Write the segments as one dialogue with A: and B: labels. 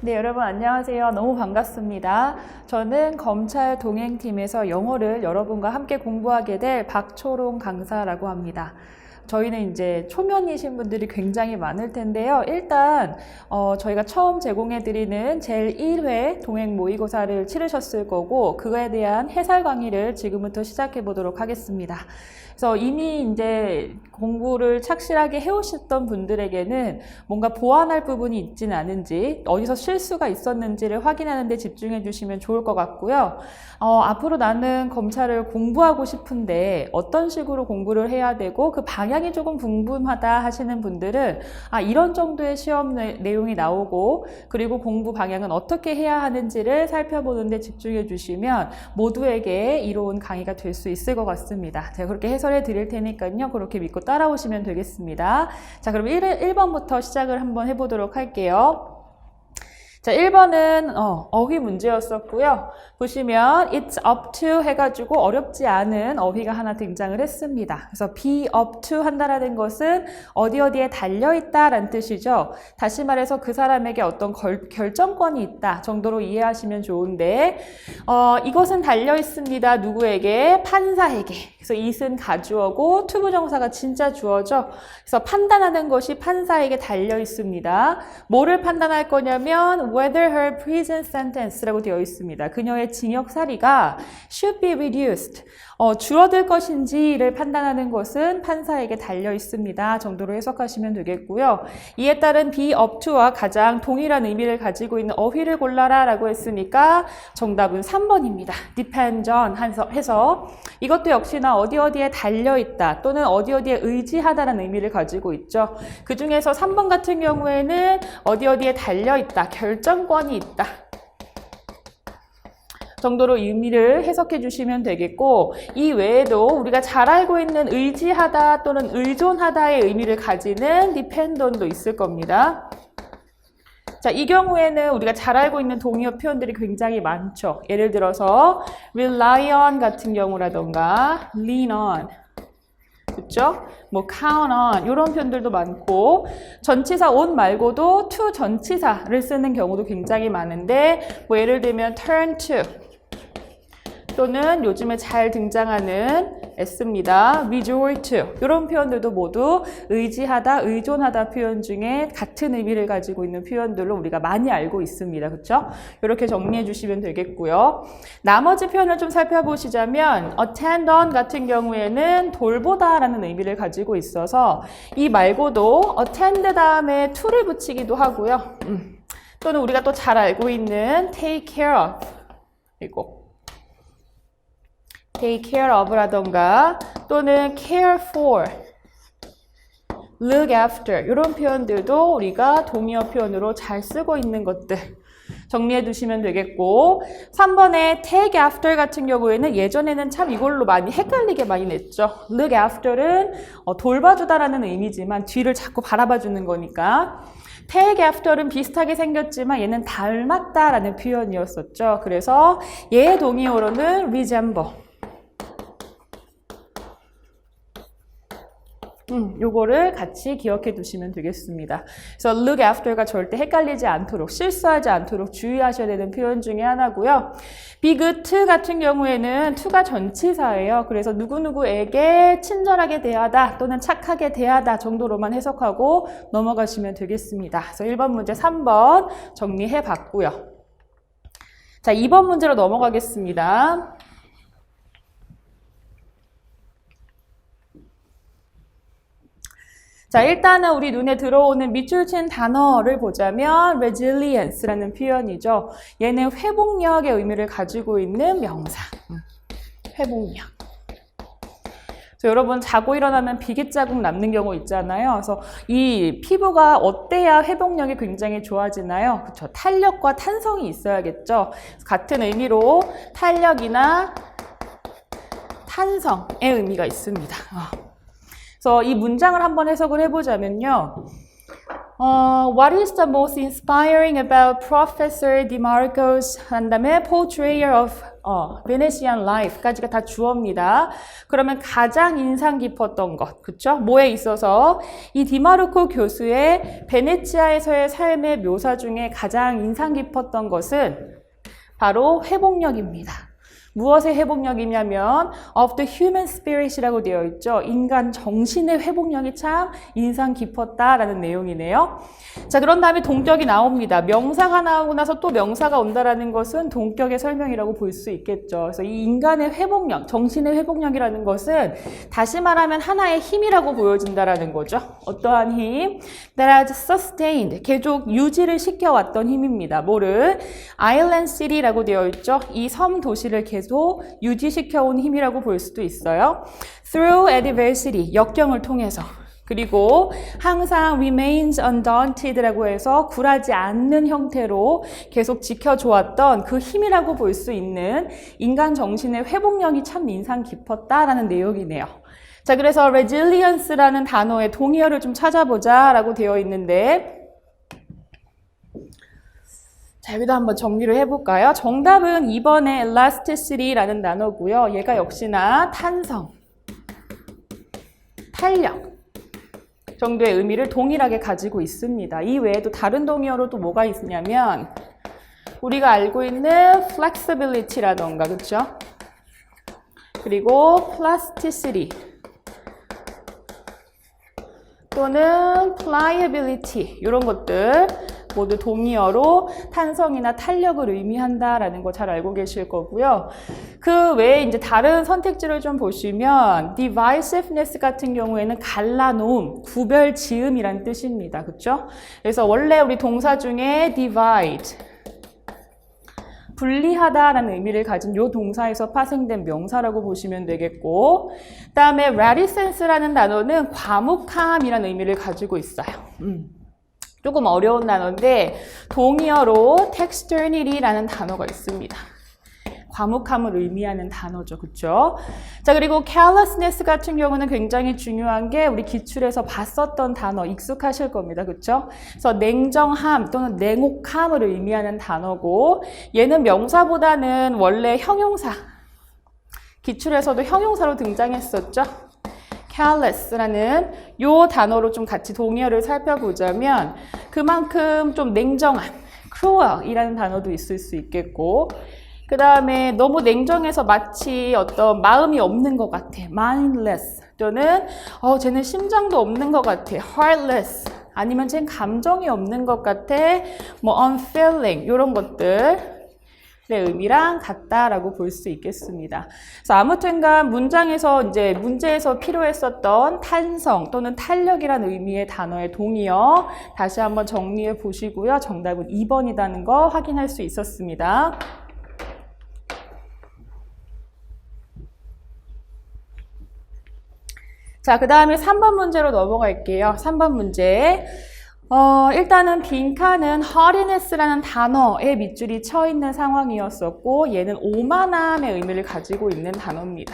A: 네, 여러분 안녕하세요. 너무 반갑습니다. 저는 검찰 동행팀에서 영어를 여러분과 함께 공부하게 될 박초롱 강사라고 합니다. 저희는 이제 초면이신 분들이 굉장히 많을 텐데요. 일단 저희가 처음 제공해드리는 제 1회 동행 모의고사를 치르셨을 거고 그거에 대한 해설 강의를 지금부터 시작해 보도록 하겠습니다. 그래서 이미 이제 공부를 착실하게 해오셨던 분들에게는 뭔가 보완할 부분이 있지는 않은지 어디서 실수가 있었는지를 확인하는 데 집중해 주시면 좋을 것 같고요. 앞으로 나는 검찰을 공부하고 싶은데 어떤 식으로 공부를 해야 되고 그 방향이 조금 궁금하다 하시는 분들은 이런 정도의 시험 내용이 나오고 그리고 공부 방향은 어떻게 해야 하는지를 살펴보는 데 집중해 주시면 모두에게 이로운 강의가 될 수 있을 것 같습니다. 제가 그렇게 해설해 드릴 테니까요. 그렇게 믿고 따라오시면 되겠습니다. 자, 그럼 1번부터 시작을 한번 해보도록 할게요. 자, 1번은 어휘 문제였었고요. 보시면 it's up to 해가지고 어렵지 않은 어휘가 하나 등장을 했습니다. 그래서 be up to 한다라는 것은 어디에 달려있다라는 뜻이죠. 다시 말해서 그 사람에게 어떤 결정권이 있다 정도로 이해하시면 좋은데 이것은 달려있습니다. 누구에게? 판사에게. 그래서 it은 가주어고 to 부정사가 진짜 주어죠. 그래서 판단하는 것이 판사에게 달려있습니다. 뭐를 판단할 거냐면 whether her prison sentence라고 되어 있습니다. 그녀의 징역살이가 should be reduced, 줄어들 것인지를 판단하는 것은 판사에게 달려 있습니다. 정도로 해석하시면 되겠고요. 이에 따른 be up to와 가장 동일한 의미를 가지고 있는 어휘를 골라라 라고 했으니까 정답은 3번입니다. depend on 해서 이것도 역시나 어디에 달려 있다 또는 어디에 의지하다라는 의미를 가지고 있죠. 그 중에서 3번 같은 경우에는 어디에 달려 있다, 결정권이 있다 정도로 의미를 해석해 주시면 되겠고, 이 외에도 우리가 잘 알고 있는 의지하다 또는 의존하다의 의미를 가지는 depend on도 있을 겁니다. 자, 이 경우에는 우리가 잘 알고 있는 동의어 표현들이 굉장히 많죠. 예를 들어서 rely on 같은 경우라던가 lean on, 그렇죠? 뭐 count on 이런 표현들도 많고 전치사 on 말고도 to 전치사를 쓰는 경우도 굉장히 많은데 뭐 예를 들면 turn to 또는 요즘에 잘 등장하는 S입니다. resort to 이런 표현들도 모두 의지하다, 의존하다 표현 중에 같은 의미를 가지고 있는 표현들로 우리가 많이 알고 있습니다. 그렇죠? 이렇게 정리해 주시면 되겠고요. 나머지 표현을 좀 살펴보시자면 attend on 같은 경우에는 돌보다라는 의미를 가지고 있어서 이 말고도 attend 다음에 to를 붙이기도 하고요. 또는 우리가 또 잘 알고 있는 take care of 이거 take care of라던가 또는 care for, look after 이런 표현들도 우리가 동의어 표현으로 잘 쓰고 있는 것들 정리해 두시면 되겠고 3번의 take after 같은 경우에는 예전에는 참 이걸로 많이 헷갈리게 많이 냈죠. look after는 돌봐주다라는 의미지만 뒤를 자꾸 바라봐주는 거니까 take after는 비슷하게 생겼지만 얘는 닮았다라는 표현이었었죠. 그래서 얘의 동의어로는 resemble 요거를 같이 기억해 두시면 되겠습니다. 그래서 look after가 절대 헷갈리지 않도록, 실수하지 않도록 주의하셔야 되는 표현 중에 하나고요. be good to 같은 경우에는 to가 전치사예요. 그래서 누구누구에게 친절하게 대하다 또는 착하게 대하다 정도로만 해석하고 넘어가시면 되겠습니다. 그래서 1번 문제 3번 정리해 봤고요. 자, 2번 문제로 넘어가겠습니다. 자, 일단은 우리 눈에 들어오는 밑줄 친 단어를 보자면 resilience라는 표현이죠. 얘는 회복력의 의미를 가지고 있는 명사. 회복력. 그래서 여러분 자고 일어나면 비계자국 남는 경우 있잖아요. 그래서 이 피부가 어때야 회복력이 굉장히 좋아지나요? 그렇죠. 탄력과 탄성이 있어야겠죠. 같은 의미로 탄력이나 탄성의 의미가 있습니다. 그래서 이 문장을 한번 해석을 해보자면요. What is the most inspiring about Professor DeMarco's 한 다음에 portrayal of Venetian life까지가 다 주어입니다. 그러면 가장 인상 깊었던 것, 그쵸? 뭐에 있어서 이 디마르코 교수의 베네치아에서의 삶의 묘사 중에 가장 인상 깊었던 것은 바로 회복력입니다. 무엇의 회복력이냐면 of the human spirit이라고 되어 있죠. 인간 정신의 회복력이 참 인상 깊었다라는 내용이네요. 자, 그런 다음에 동격이 나옵니다. 명사가 나오고 나서 또 명사가 온다라는 것은 동격의 설명이라고 볼 수 있겠죠. 그래서 이 인간의 회복력, 정신의 회복력이라는 것은 다시 말하면 하나의 힘이라고 보여진다라는 거죠. 어떠한 힘? That has sustained, 계속 유지를 시켜왔던 힘입니다. 뭐를? Island City라고 되어 있죠. 이 섬 도시를 계속 유지시켜온 힘이라고 볼 수도 있어요. Through adversity, 역경을 통해서. 그리고 항상 remains undaunted라고 해서 굴하지 않는 형태로 계속 지켜줘왔던 그 힘이라고 볼 수 있는 인간 정신의 회복력이 참 인상 깊었다라는 내용이네요. 자, 그래서 resilience라는 단어의 동의어를 좀 찾아보자 라고 되어 있는데 자, 여기도 한번 정리를 해볼까요? 정답은 2번의 elasticity라는 단어고요. 얘가 역시나 탄성, 탄력 정도의 의미를 동일하게 가지고 있습니다. 이 외에도 다른 동의어로 또 뭐가 있냐면 우리가 알고 있는 flexibility라던가, 그렇죠? 그리고 plasticity 또는 pliability 이런 것들 모두 동의어로 탄성이나 탄력을 의미한다라는 거 잘 알고 계실 거고요. 그 외에 이제 다른 선택지를 좀 보시면 divisiveness 같은 경우에는 갈라놓음, 구별 지음이란 뜻입니다. 그렇죠? 그래서 원래 우리 동사 중에 divide 분리하다라는 의미를 가진 이 동사에서 파생된 명사라고 보시면 되겠고 그 다음에 reticence라는 단어는 과묵함이라는 의미를 가지고 있어요. 조금 어려운 단어인데 동의어로 texturnity라는 단어가 있습니다. 과묵함을 의미하는 단어죠. 그렇죠? 자, 그리고 carelessness 같은 경우는 굉장히 중요한 게 우리 기출에서 봤었던 단어 익숙하실 겁니다. 그렇죠? 그래서 냉정함 또는 냉혹함을 의미하는 단어고 얘는 명사보다는 원래 형용사 기출에서도 형용사로 등장했었죠. careless라는 요 단어로 좀 같이 동의어를 살펴보자면 그만큼 좀 냉정한 cruel이라는 단어도 있을 수 있겠고 그 다음에 너무 냉정해서 마치 어떤 마음이 없는 것 같아. mindless 또는 쟤는 심장도 없는 것 같아. heartless 아니면 쟤는 감정이 없는 것 같아. 뭐 unfeeling 이런 것들 의미랑 같다라고 볼 수 있겠습니다. 그래서 아무튼간 문장에서 이제 문제에서 필요했었던 탄성 또는 탄력이라는 의미의 단어의 동의어 다시 한번 정리해 보시고요. 정답은 2번이라는 거 확인할 수 있었습니다. 자, 그 다음에 3번 문제로 넘어갈게요. 3번 문제. 일단은 빈칸은 haughtiness라는 단어에 밑줄이 쳐 있는 상황이었었고 얘는 오만함의 의미를 가지고 있는 단어입니다.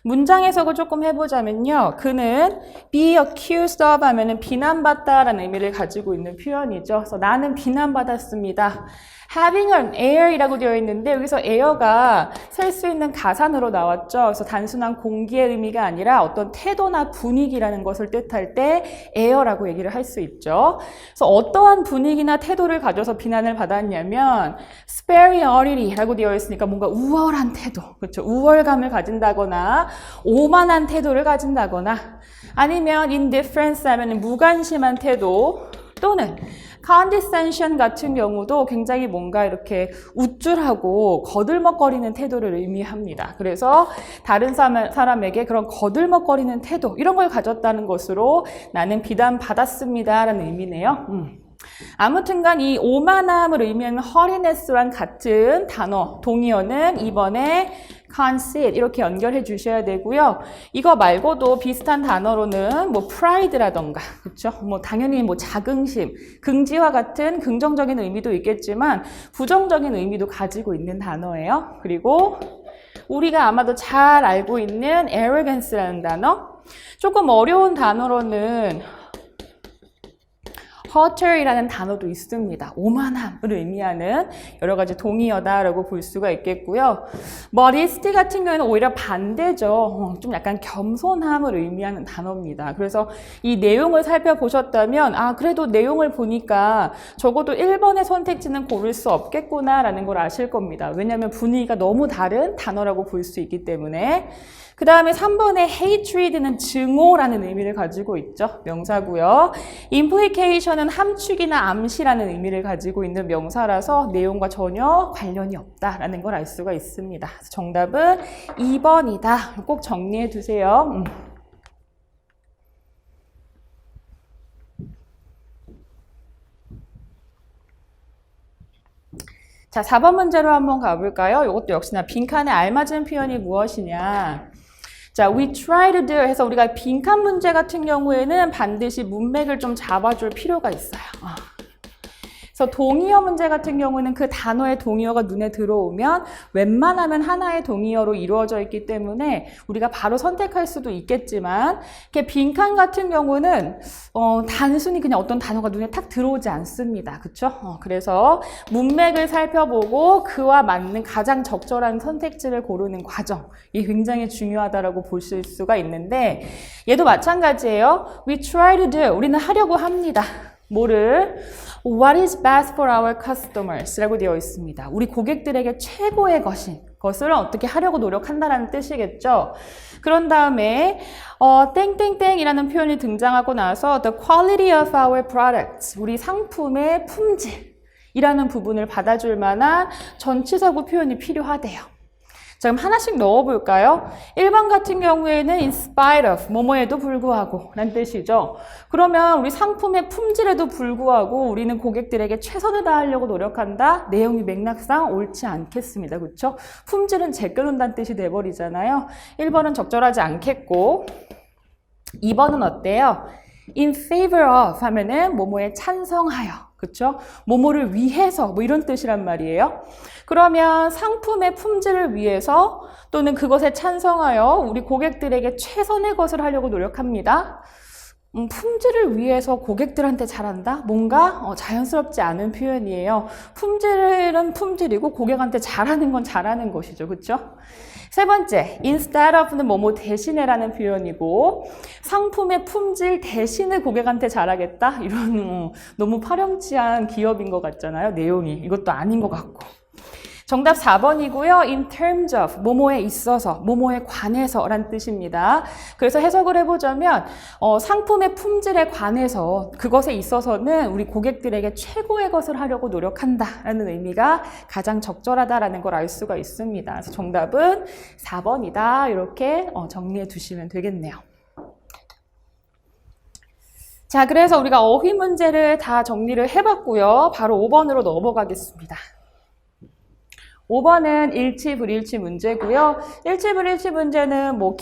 A: 문장 해석을 조금 해보자면요. 그는 be accused of 하면은 비난받다라는 의미를 가지고 있는 표현이죠. 그래서 나는 비난받았습니다. having an air이라고 되어 있는데 여기서 air가 셀 수 있는 가산으로 나왔죠. 그래서 단순한 공기의 의미가 아니라 어떤 태도나 분위기라는 것을 뜻할 때 air라고 얘기를 할 수 있죠. 그래서 어떠한 분위기나 태도를 가져서 비난을 받았냐면 superiority라고 되어 있으니까 뭔가 우월한 태도, 그렇죠? 우월감을 가진다거나 오만한 태도를 가진다거나 아니면 indifference 하면 무관심한 태도 또는 condescension 같은 경우도 굉장히 뭔가 이렇게 우쭐하고 거들먹거리는 태도를 의미합니다. 그래서 다른 사람에게 그런 거들먹거리는 태도 이런 걸 가졌다는 것으로 나는 비난받았습니다 라는 의미네요. 아무튼간 이 오만함을 의미하는 haughtiness랑 같은 단어, 동의어는 이번에 conceit 이렇게 연결해 주셔야 되고요. 이거 말고도 비슷한 단어로는 뭐 pride라던가, 그렇죠? 뭐 당연히 뭐 자긍심, 긍지와 같은 긍정적인 의미도 있겠지만 부정적인 의미도 가지고 있는 단어예요. 그리고 우리가 아마도 잘 알고 있는 arrogance라는 단어, 조금 어려운 단어로는 potter이라는 단어도 있습니다. 오만함을 의미하는 여러 가지 동의어다라고 볼 수가 있겠고요. modesty 같은 경우는 오히려 반대죠. 좀 약간 겸손함을 의미하는 단어입니다. 그래서 이 내용을 살펴보셨다면 그래도 내용을 보니까 적어도 1번의 선택지는 고를 수 없겠구나라는 걸 아실 겁니다. 왜냐하면 분위기가 너무 다른 단어라고 볼 수 있기 때문에. 그 다음에 3번의 hatred는 증오라는 의미를 가지고 있죠. 명사고요. implication은 함축이나 암시라는 의미를 가지고 있는 명사라서 내용과 전혀 관련이 없다라는 걸 알 수가 있습니다. 정답은 2번이다. 꼭 정리해 두세요. 자, 4번 문제로 한번 가볼까요? 이것도 역시나 빈칸에 알맞은 표현이 무엇이냐. 자, we try to do 해서 우리가 빈칸 문제 같은 경우에는 반드시 문맥을 좀 잡아줄 필요가 있어요. 그래서 동의어 문제 같은 경우는 그 단어의 동의어가 눈에 들어오면 웬만하면 하나의 동의어로 이루어져 있기 때문에 우리가 바로 선택할 수도 있겠지만 이렇게 빈칸 같은 경우는 단순히 그냥 어떤 단어가 눈에 탁 들어오지 않습니다. 그렇죠? 그래서 문맥을 살펴보고 그와 맞는 가장 적절한 선택지를 고르는 과정, 이게 굉장히 중요하다라고 보실 수가 있는데 얘도 마찬가지예요. We try to do, 우리는 하려고 합니다. 뭐를? What is best for our customers? 라고 되어 있습니다. 우리 고객들에게 최고의 것을 어떻게 하려고 노력한다라는 뜻이겠죠. 그런 다음에 땡땡땡이라는 표현이 등장하고 나서 the quality of our products, 우리 상품의 품질이라는 부분을 받아줄 만한 전치사구 표현이 필요하대요. 자, 그럼 하나씩 넣어볼까요? 1번 같은 경우에는 in spite of, 뭐뭐에도 불구하고 라는 뜻이죠. 그러면 우리 상품의 품질에도 불구하고 우리는 고객들에게 최선을 다하려고 노력한다? 내용이 맥락상 옳지 않겠습니다. 그렇죠? 품질은 제껴놓는다는 뜻이 돼버리잖아요. 1번은 적절하지 않겠고 2번은 어때요? in favor of 하면은 뭐뭐에 찬성하여. 그렇죠? 뭐뭐를 위해서 뭐 이런 뜻이란 말이에요. 그러면 상품의 품질을 위해서 또는 그것에 찬성하여 우리 고객들에게 최선의 것을 하려고 노력합니다. 품질을 위해서 고객들한테 잘한다? 뭔가 자연스럽지 않은 표현이에요. 품질은 품질이고 고객한테 잘하는 건 잘하는 것이죠. 그렇죠? 세 번째, instead of는 뭐뭐 대신에라는 표현이고 상품의 품질 대신에 고객한테 잘하겠다? 이런 너무 파렴치한 기업인 것 같잖아요. 내용이. 이것도 아닌 것 같고. 정답 4번이고요. in terms of, 뭐뭐에 있어서, 뭐뭐에 관해서 라는 뜻입니다. 그래서 해석을 해보자면 상품의 품질에 관해서 그것에 있어서는 우리 고객들에게 최고의 것을 하려고 노력한다라는 의미가 가장 적절하다라는 걸 알 수가 있습니다. 그래서 정답은 4번이다. 이렇게 정리해 두시면 되겠네요. 자, 그래서 우리가 어휘 문제를 다 정리를 해봤고요. 바로 5번으로 넘어가겠습니다. 5번은 일치, 불일치 문제고요. 일치, 불일치 문제는 뭐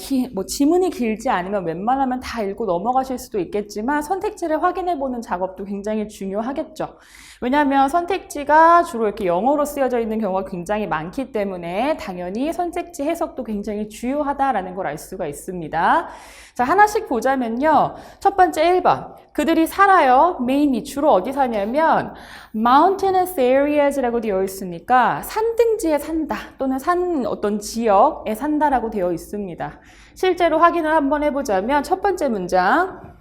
A: 지문이 길지 않으면 웬만하면 다 읽고 넘어가실 수도 있겠지만 선택지를 확인해보는 작업도 굉장히 중요하겠죠. 왜냐하면 선택지가 주로 이렇게 영어로 쓰여져 있는 경우가 굉장히 많기 때문에 당연히 선택지 해석도 굉장히 중요하다라는 걸 알 수가 있습니다. 자, 하나씩 보자면요. 첫 번째 1번. 그들이 살아요. mainly 주로 어디 사냐면 mountainous areas라고 되어 있으니까 산등지에 산다 또는 산 어떤 지역에 산다라고 되어 있습니다. 실제로 확인을 한번 해보자면 첫 번째 문장.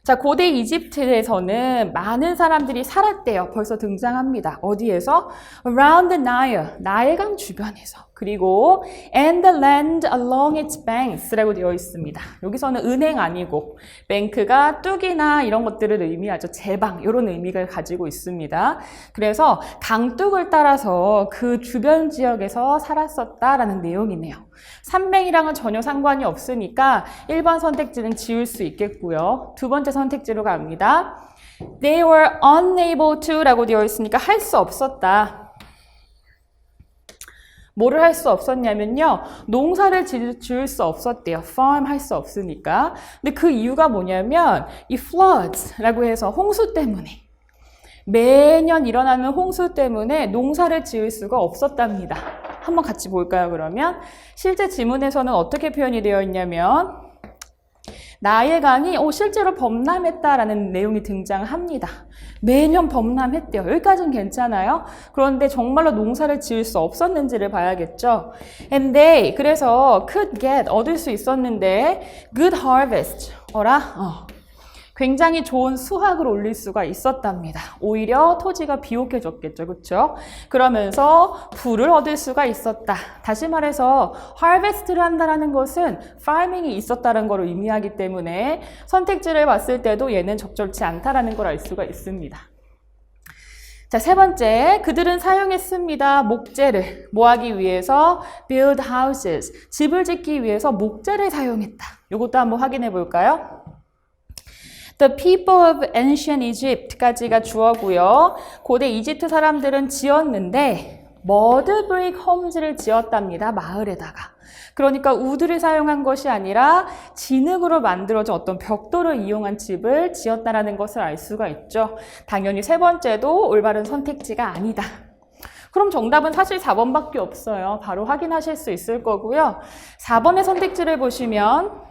A: 자, 고대 이집트에서는 많은 사람들이 살았대요. 벌써 등장합니다. 어디에서? Around the Nile, 나일강 주변에서. 그리고 and the land along its banks라고 되어 있습니다. 여기서는 은행 아니고 뱅크가 뚝이나 이런 것들을 의미하죠. 제방 이런 의미를 가지고 있습니다. 그래서 강둑을 따라서 그 주변 지역에서 살았었다라는 내용이네요. 산뱅이랑은 전혀 상관이 없으니까 1번 선택지는 지울 수 있겠고요. 두 번째 선택지로 갑니다. They were unable to 라고 되어 있으니까 할 수 없었다. 뭐를 할 수 없었냐면요. 농사를 지을 수 없었대요. farm 할 수 없으니까. 근데 그 이유가 뭐냐면 이 floods라고 해서 홍수 때문에 매년 일어나는 홍수 때문에 농사를 지을 수가 없었답니다. 한번 같이 볼까요, 그러면? 실제 지문에서는 어떻게 표현이 되어 있냐면 나의 강이 실제로 범람했다라는 내용이 등장합니다. 매년 범람했대요. 여기까지는 괜찮아요. 그런데 정말로 농사를 지을 수 없었는지를 봐야겠죠. And they, 그래서 could get, 얻을 수 있었는데 good harvest, 굉장히 좋은 수확을 올릴 수가 있었답니다. 오히려 토지가 비옥해졌겠죠. 그렇죠? 그러면서 부를 얻을 수가 있었다. 다시 말해서 harvest를 한다는 것은 farming이 있었다는 걸 의미하기 때문에 선택지를 봤을 때도 얘는 적절치 않다라는 걸 알 수가 있습니다. 자, 세 번째, 그들은 사용했습니다. 목재를 뭐하기 위해서? build houses, 집을 짓기 위해서 목재를 사용했다. 이것도 한번 확인해 볼까요? The people of ancient Egypt까지가 주어고요. 고대 이집트 사람들은 지었는데 mud brick homes를 지었답니다. 마을에다가. 그러니까 우드를 사용한 것이 아니라 진흙으로 만들어진 어떤 벽돌을 이용한 집을 지었다라는 것을 알 수가 있죠. 당연히 세 번째도 올바른 선택지가 아니다. 그럼 정답은 사실 4번밖에 없어요. 바로 확인하실 수 있을 거고요. 4번의 선택지를 보시면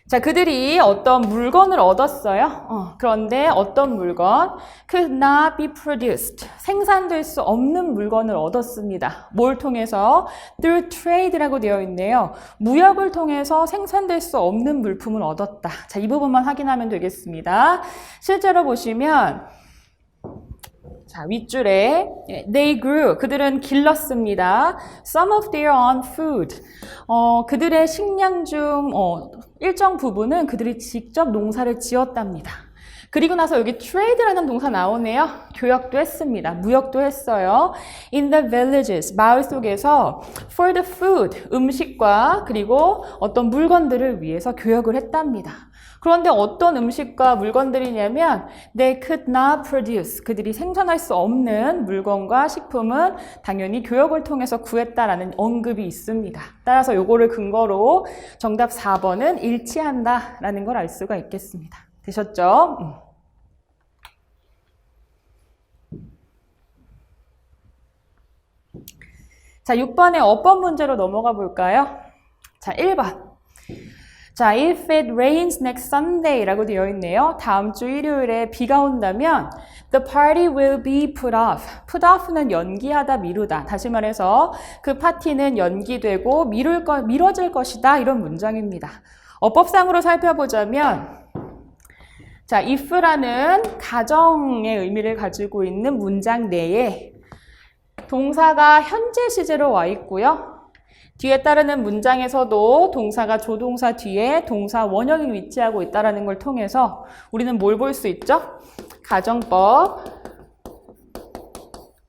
A: 자, 그들이 어떤 물건을 얻었어요. 그런데 어떤 물건? could not be produced. 생산될 수 없는 물건을 얻었습니다. 뭘 통해서? through trade라고 되어 있네요. 무역을 통해서 생산될 수 없는 물품을 얻었다. 자, 이 부분만 확인하면 되겠습니다. 실제로 보시면 자, 윗줄에 they grew, 그들은 길렀습니다. some of their own food, 그들의 식량 중 일정 부분은 그들이 직접 농사를 지었답니다. 그리고 나서 여기 trade라는 동사 나오네요. 교역도 했습니다. 무역도 했어요. In the villages, 마을 속에서 for the food, 음식과 그리고 어떤 물건들을 위해서 교역을 했답니다. 그런데 어떤 음식과 물건들이냐면 they could not produce, 그들이 생산할 수 없는 물건과 식품은 당연히 교역을 통해서 구했다라는 언급이 있습니다. 따라서 요거를 근거로 정답 4번은 일치한다라는 걸 알 수가 있겠습니다. 되셨죠? 자, 6번의 어법 문제로 넘어가 볼까요? 자, 1번. 자, if it rains next Sunday 라고 되어 있네요. 다음 주 일요일에 비가 온다면 the party will be put off. put off는 연기하다, 미루다. 다시 말해서 그 파티는 연기되고 미뤄질 것이다. 이런 문장입니다. 어법상으로 살펴보자면 자, if라는 가정의 의미를 가지고 있는 문장 내에 동사가 현재 시제로 와 있고요. 뒤에 따르는 문장에서도 동사가 조동사 뒤에 동사 원형이 위치하고 있다는 걸 통해서 우리는 뭘 볼 수 있죠? 가정법,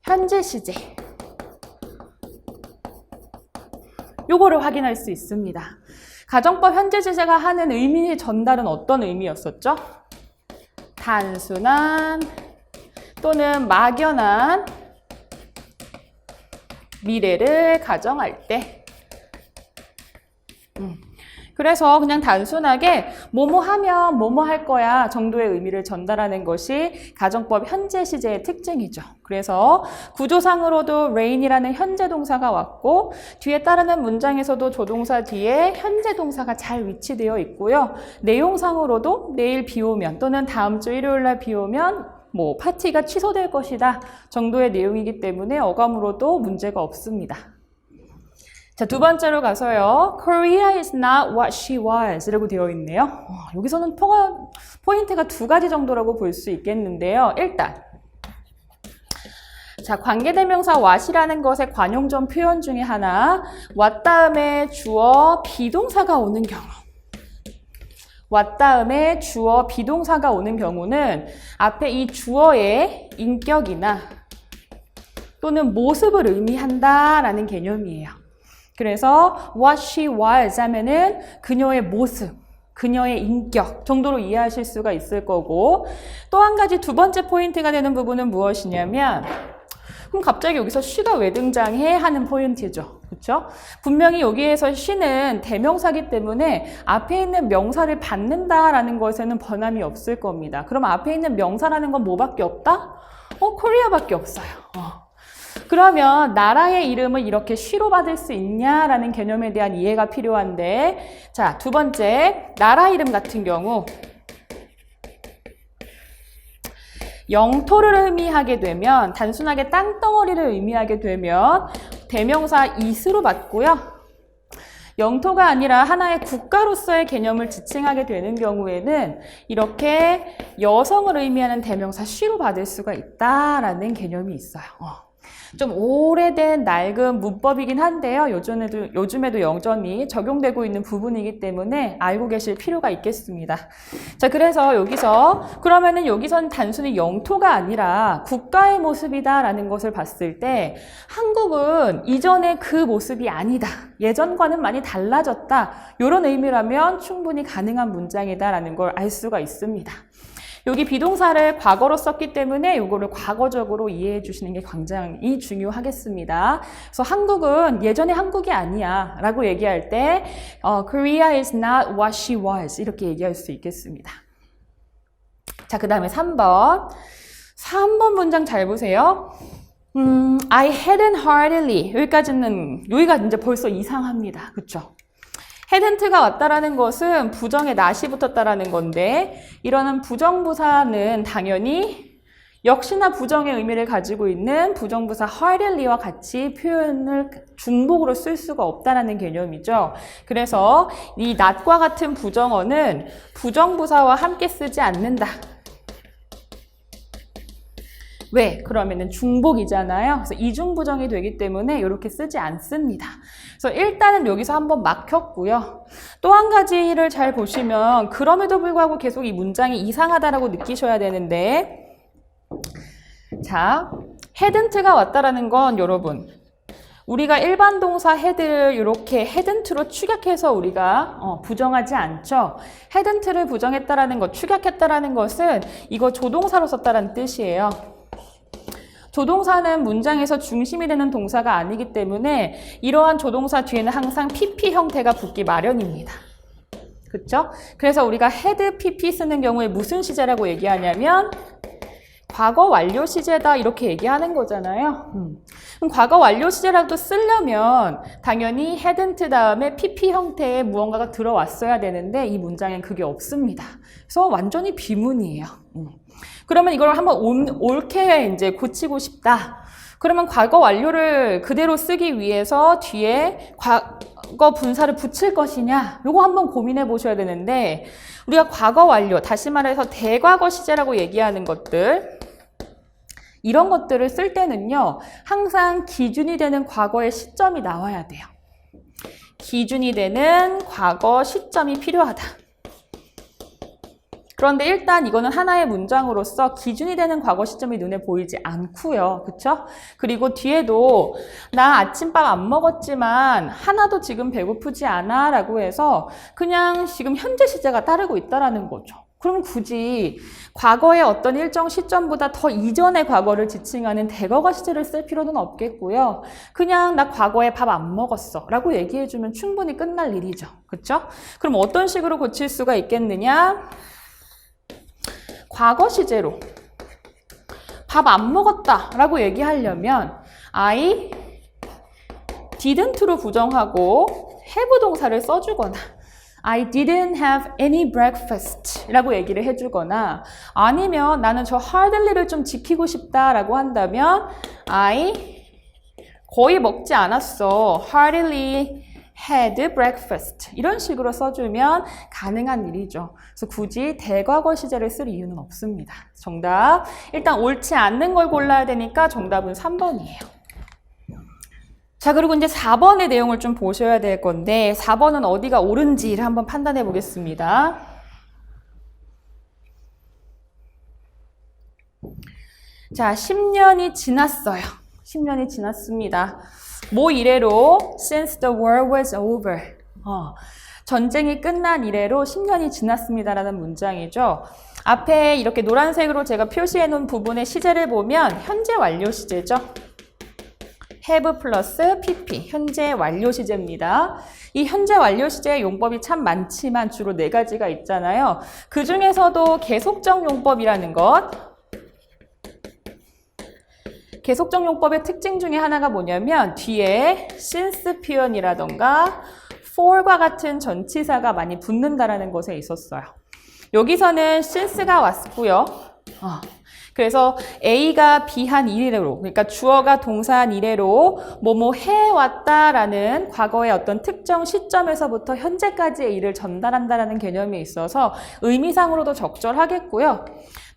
A: 현재 시제. 요거를 확인할 수 있습니다. 가정법 현재 시제가 하는 의미의 전달은 어떤 의미였었죠? 단순한 또는 막연한 미래를 가정할 때 그래서 그냥 단순하게 뭐뭐 하면 뭐뭐 할 거야 정도의 의미를 전달하는 것이 가정법 현재 시제의 특징이죠. 그래서 구조상으로도 rain이라는 현재 동사가 왔고 뒤에 따르는 문장에서도 조동사 뒤에 현재 동사가 잘 위치되어 있고요. 내용상으로도 내일 비 오면 또는 다음 주 일요일 날 비 오면 뭐 파티가 취소될 것이다 정도의 내용이기 때문에 어감으로도 문제가 없습니다. 자, 두 번째로 가서요. Korea is not what she was 라고 되어 있네요. 여기서는 포인트가 두 가지 정도라고 볼 수 있겠는데요. 일단 자, 관계대명사 what이라는 것의 관용점 표현 중에 하나 what 다음에 주어 비동사가 오는 경우 what 다음에 주어 비동사가 오는 경우는 앞에 이 주어의 인격이나 또는 모습을 의미한다라는 개념이에요. 그래서 what she was 하면은 그녀의 모습, 그녀의 인격 정도로 이해하실 수가 있을 거고 또 한 가지 두 번째 포인트가 되는 부분은 무엇이냐면 그럼 갑자기 여기서 she가 왜 등장해? 하는 포인트죠. 그렇죠? 분명히 여기에서 she는 대명사기 때문에 앞에 있는 명사를 받는다라는 것에는 변함이 없을 겁니다. 그럼 앞에 있는 명사라는 건 뭐밖에 없다? 코리아밖에 없어요. 그러면 나라의 이름을 이렇게 쉬로 받을 수 있냐라는 개념에 대한 이해가 필요한데, 자, 두 번째, 나라 이름 같은 경우 영토를 의미하게 되면, 단순하게 땅덩어리를 의미하게 되면 대명사 is로 받고요. 영토가 아니라 하나의 국가로서의 개념을 지칭하게 되는 경우에는 이렇게 여성을 의미하는 대명사 she로 받을 수가 있다라는 개념이 있어요. 좀 오래된 낡은 문법이긴 한데요. 요즘에도 여전히 적용되고 있는 부분이기 때문에 알고 계실 필요가 있겠습니다. 자, 그래서 그러면은 여기선 단순히 영토가 아니라 국가의 모습이다라는 것을 봤을 때 한국은 이전의 그 모습이 아니다. 예전과는 많이 달라졌다. 이런 의미라면 충분히 가능한 문장이다라는 걸 알 수가 있습니다. 여기 비동사를 과거로 썼기 때문에 이거를 과거적으로 이해해 주시는 게 굉장히 중요하겠습니다. 그래서 한국은 예전의 한국이 아니야 라고 얘기할 때 Korea is not what she was 이렇게 얘기할 수 있겠습니다. 자, 그 다음에 3번 문장 잘 보세요. I hadn't hardly 여기가 이제 벌써 이상합니다. 그쵸? hadn't가 왔다라는 것은 부정의 not이 붙었다라는 건데, 이러는 부정부사는 당연히 역시나 부정의 의미를 가지고 있는 부정부사 hardly와 같이 표현을 중복으로 쓸 수가 없다라는 개념이죠. 그래서 이 not과 같은 부정어는 부정부사와 함께 쓰지 않는다. 왜? 그러면은 중복이잖아요. 그래서 이중부정이 되기 때문에 이렇게 쓰지 않습니다. 그래서 일단은 여기서 한번 막혔고요. 또 한 가지를 잘 보시면 그럼에도 불구하고 계속 이 문장이 이상하다라고 느끼셔야 되는데, 자, hadn't가 왔다라는 건 여러분, 우리가 일반 동사 had를 이렇게 hadn't로 축약해서 우리가 부정하지 않죠. hadn't를 부정했다라는 것, 축약했다라는 것은 이거 조동사로 썼다라는 뜻이에요. 조동사는 문장에서 중심이 되는 동사가 아니기 때문에 이러한 조동사 뒤에는 항상 PP 형태가 붙기 마련입니다. 그렇죠? 그래서 우리가 had PP 쓰는 경우에 무슨 시제라고 얘기하냐면 과거 완료 시제다 이렇게 얘기하는 거잖아요. 그럼 과거 완료 시제라도 쓰려면 당연히 hadn't 다음에 PP 형태의 무언가가 들어왔어야 되는데 이 문장엔 그게 없습니다. 그래서 완전히 비문이에요. 그러면 이걸 한번 옳게 이제 고치고 싶다. 그러면 과거 완료를 그대로 쓰기 위해서 뒤에 과거 분사를 붙일 것이냐? 요거 한번 고민해 보셔야 되는데, 우리가 과거 완료, 다시 말해서 대과거 시제라고 얘기하는 것들, 이런 것들을 쓸 때는요, 항상 기준이 되는 과거의 시점이 나와야 돼요. 기준이 되는 과거 시점이 필요하다. 그런데 일단 이거는 하나의 문장으로서 기준이 되는 과거 시점이 눈에 보이지 않고요. 그쵸? 그리고 뒤에도 나 아침밥 안 먹었지만 하나도 지금 배고프지 않아 라고 해서 그냥 지금 현재 시제가 따르고 있다라는 거죠. 그럼 굳이 과거의 어떤 일정 시점보다 더 이전의 과거를 지칭하는 대과거 시제를 쓸 필요는 없겠고요. 그냥 나 과거에 밥 안 먹었어 라고 얘기해주면 충분히 끝날 일이죠. 그쵸? 그럼 어떤 식으로 고칠 수가 있겠느냐? 과거 시제로 밥 안 먹었다 라고 얘기하려면 I didn't로 부정하고 have 동사를 써주거나 I didn't have any breakfast 라고 얘기를 해주거나, 아니면 나는 저 hardly를 좀 지키고 싶다 라고 한다면 I 거의 먹지 않았어, hardly had breakfast 이런 식으로 써주면 가능한 일이죠. 그래서 굳이 대과거 시제를 쓸 이유는 없습니다. 정답, 일단 옳지 않는 걸 골라야 되니까 정답은 3번이에요. 자, 그리고 이제 4번의 내용을 좀 보셔야 될 건데, 4번은 어디가 옳은지를 한번 판단해 보겠습니다. 자, 10년이 지났어요. 10년이 지났습니다. 뭐 이래로 since the war was over. 전쟁이 끝난 이래로 10년이 지났습니다라는 문장이죠. 앞에 이렇게 노란색으로 제가 표시해 놓은 부분의 시제를 보면 현재 완료 시제죠. have 플러스 pp, 현재 완료 시제입니다. 이 현재 완료 시제의 용법이 참 많지만 주로 4가지가 있잖아요. 그 중에서도 계속적 용법이라는 것, 계속적 용법의 특징 중에 하나가 뭐냐면 뒤에 since 표현이라던가 for과 같은 전치사가 많이 붙는다라는 것에 있었어요. 여기서는 since가 왔고요. 그래서 A가 B한 이래로, 그러니까 주어가 동사한 이래로 뭐뭐 해왔다라는 과거의 어떤 특정 시점에서부터 현재까지의 일을 전달한다라는 개념이 있어서 의미상으로도 적절하겠고요.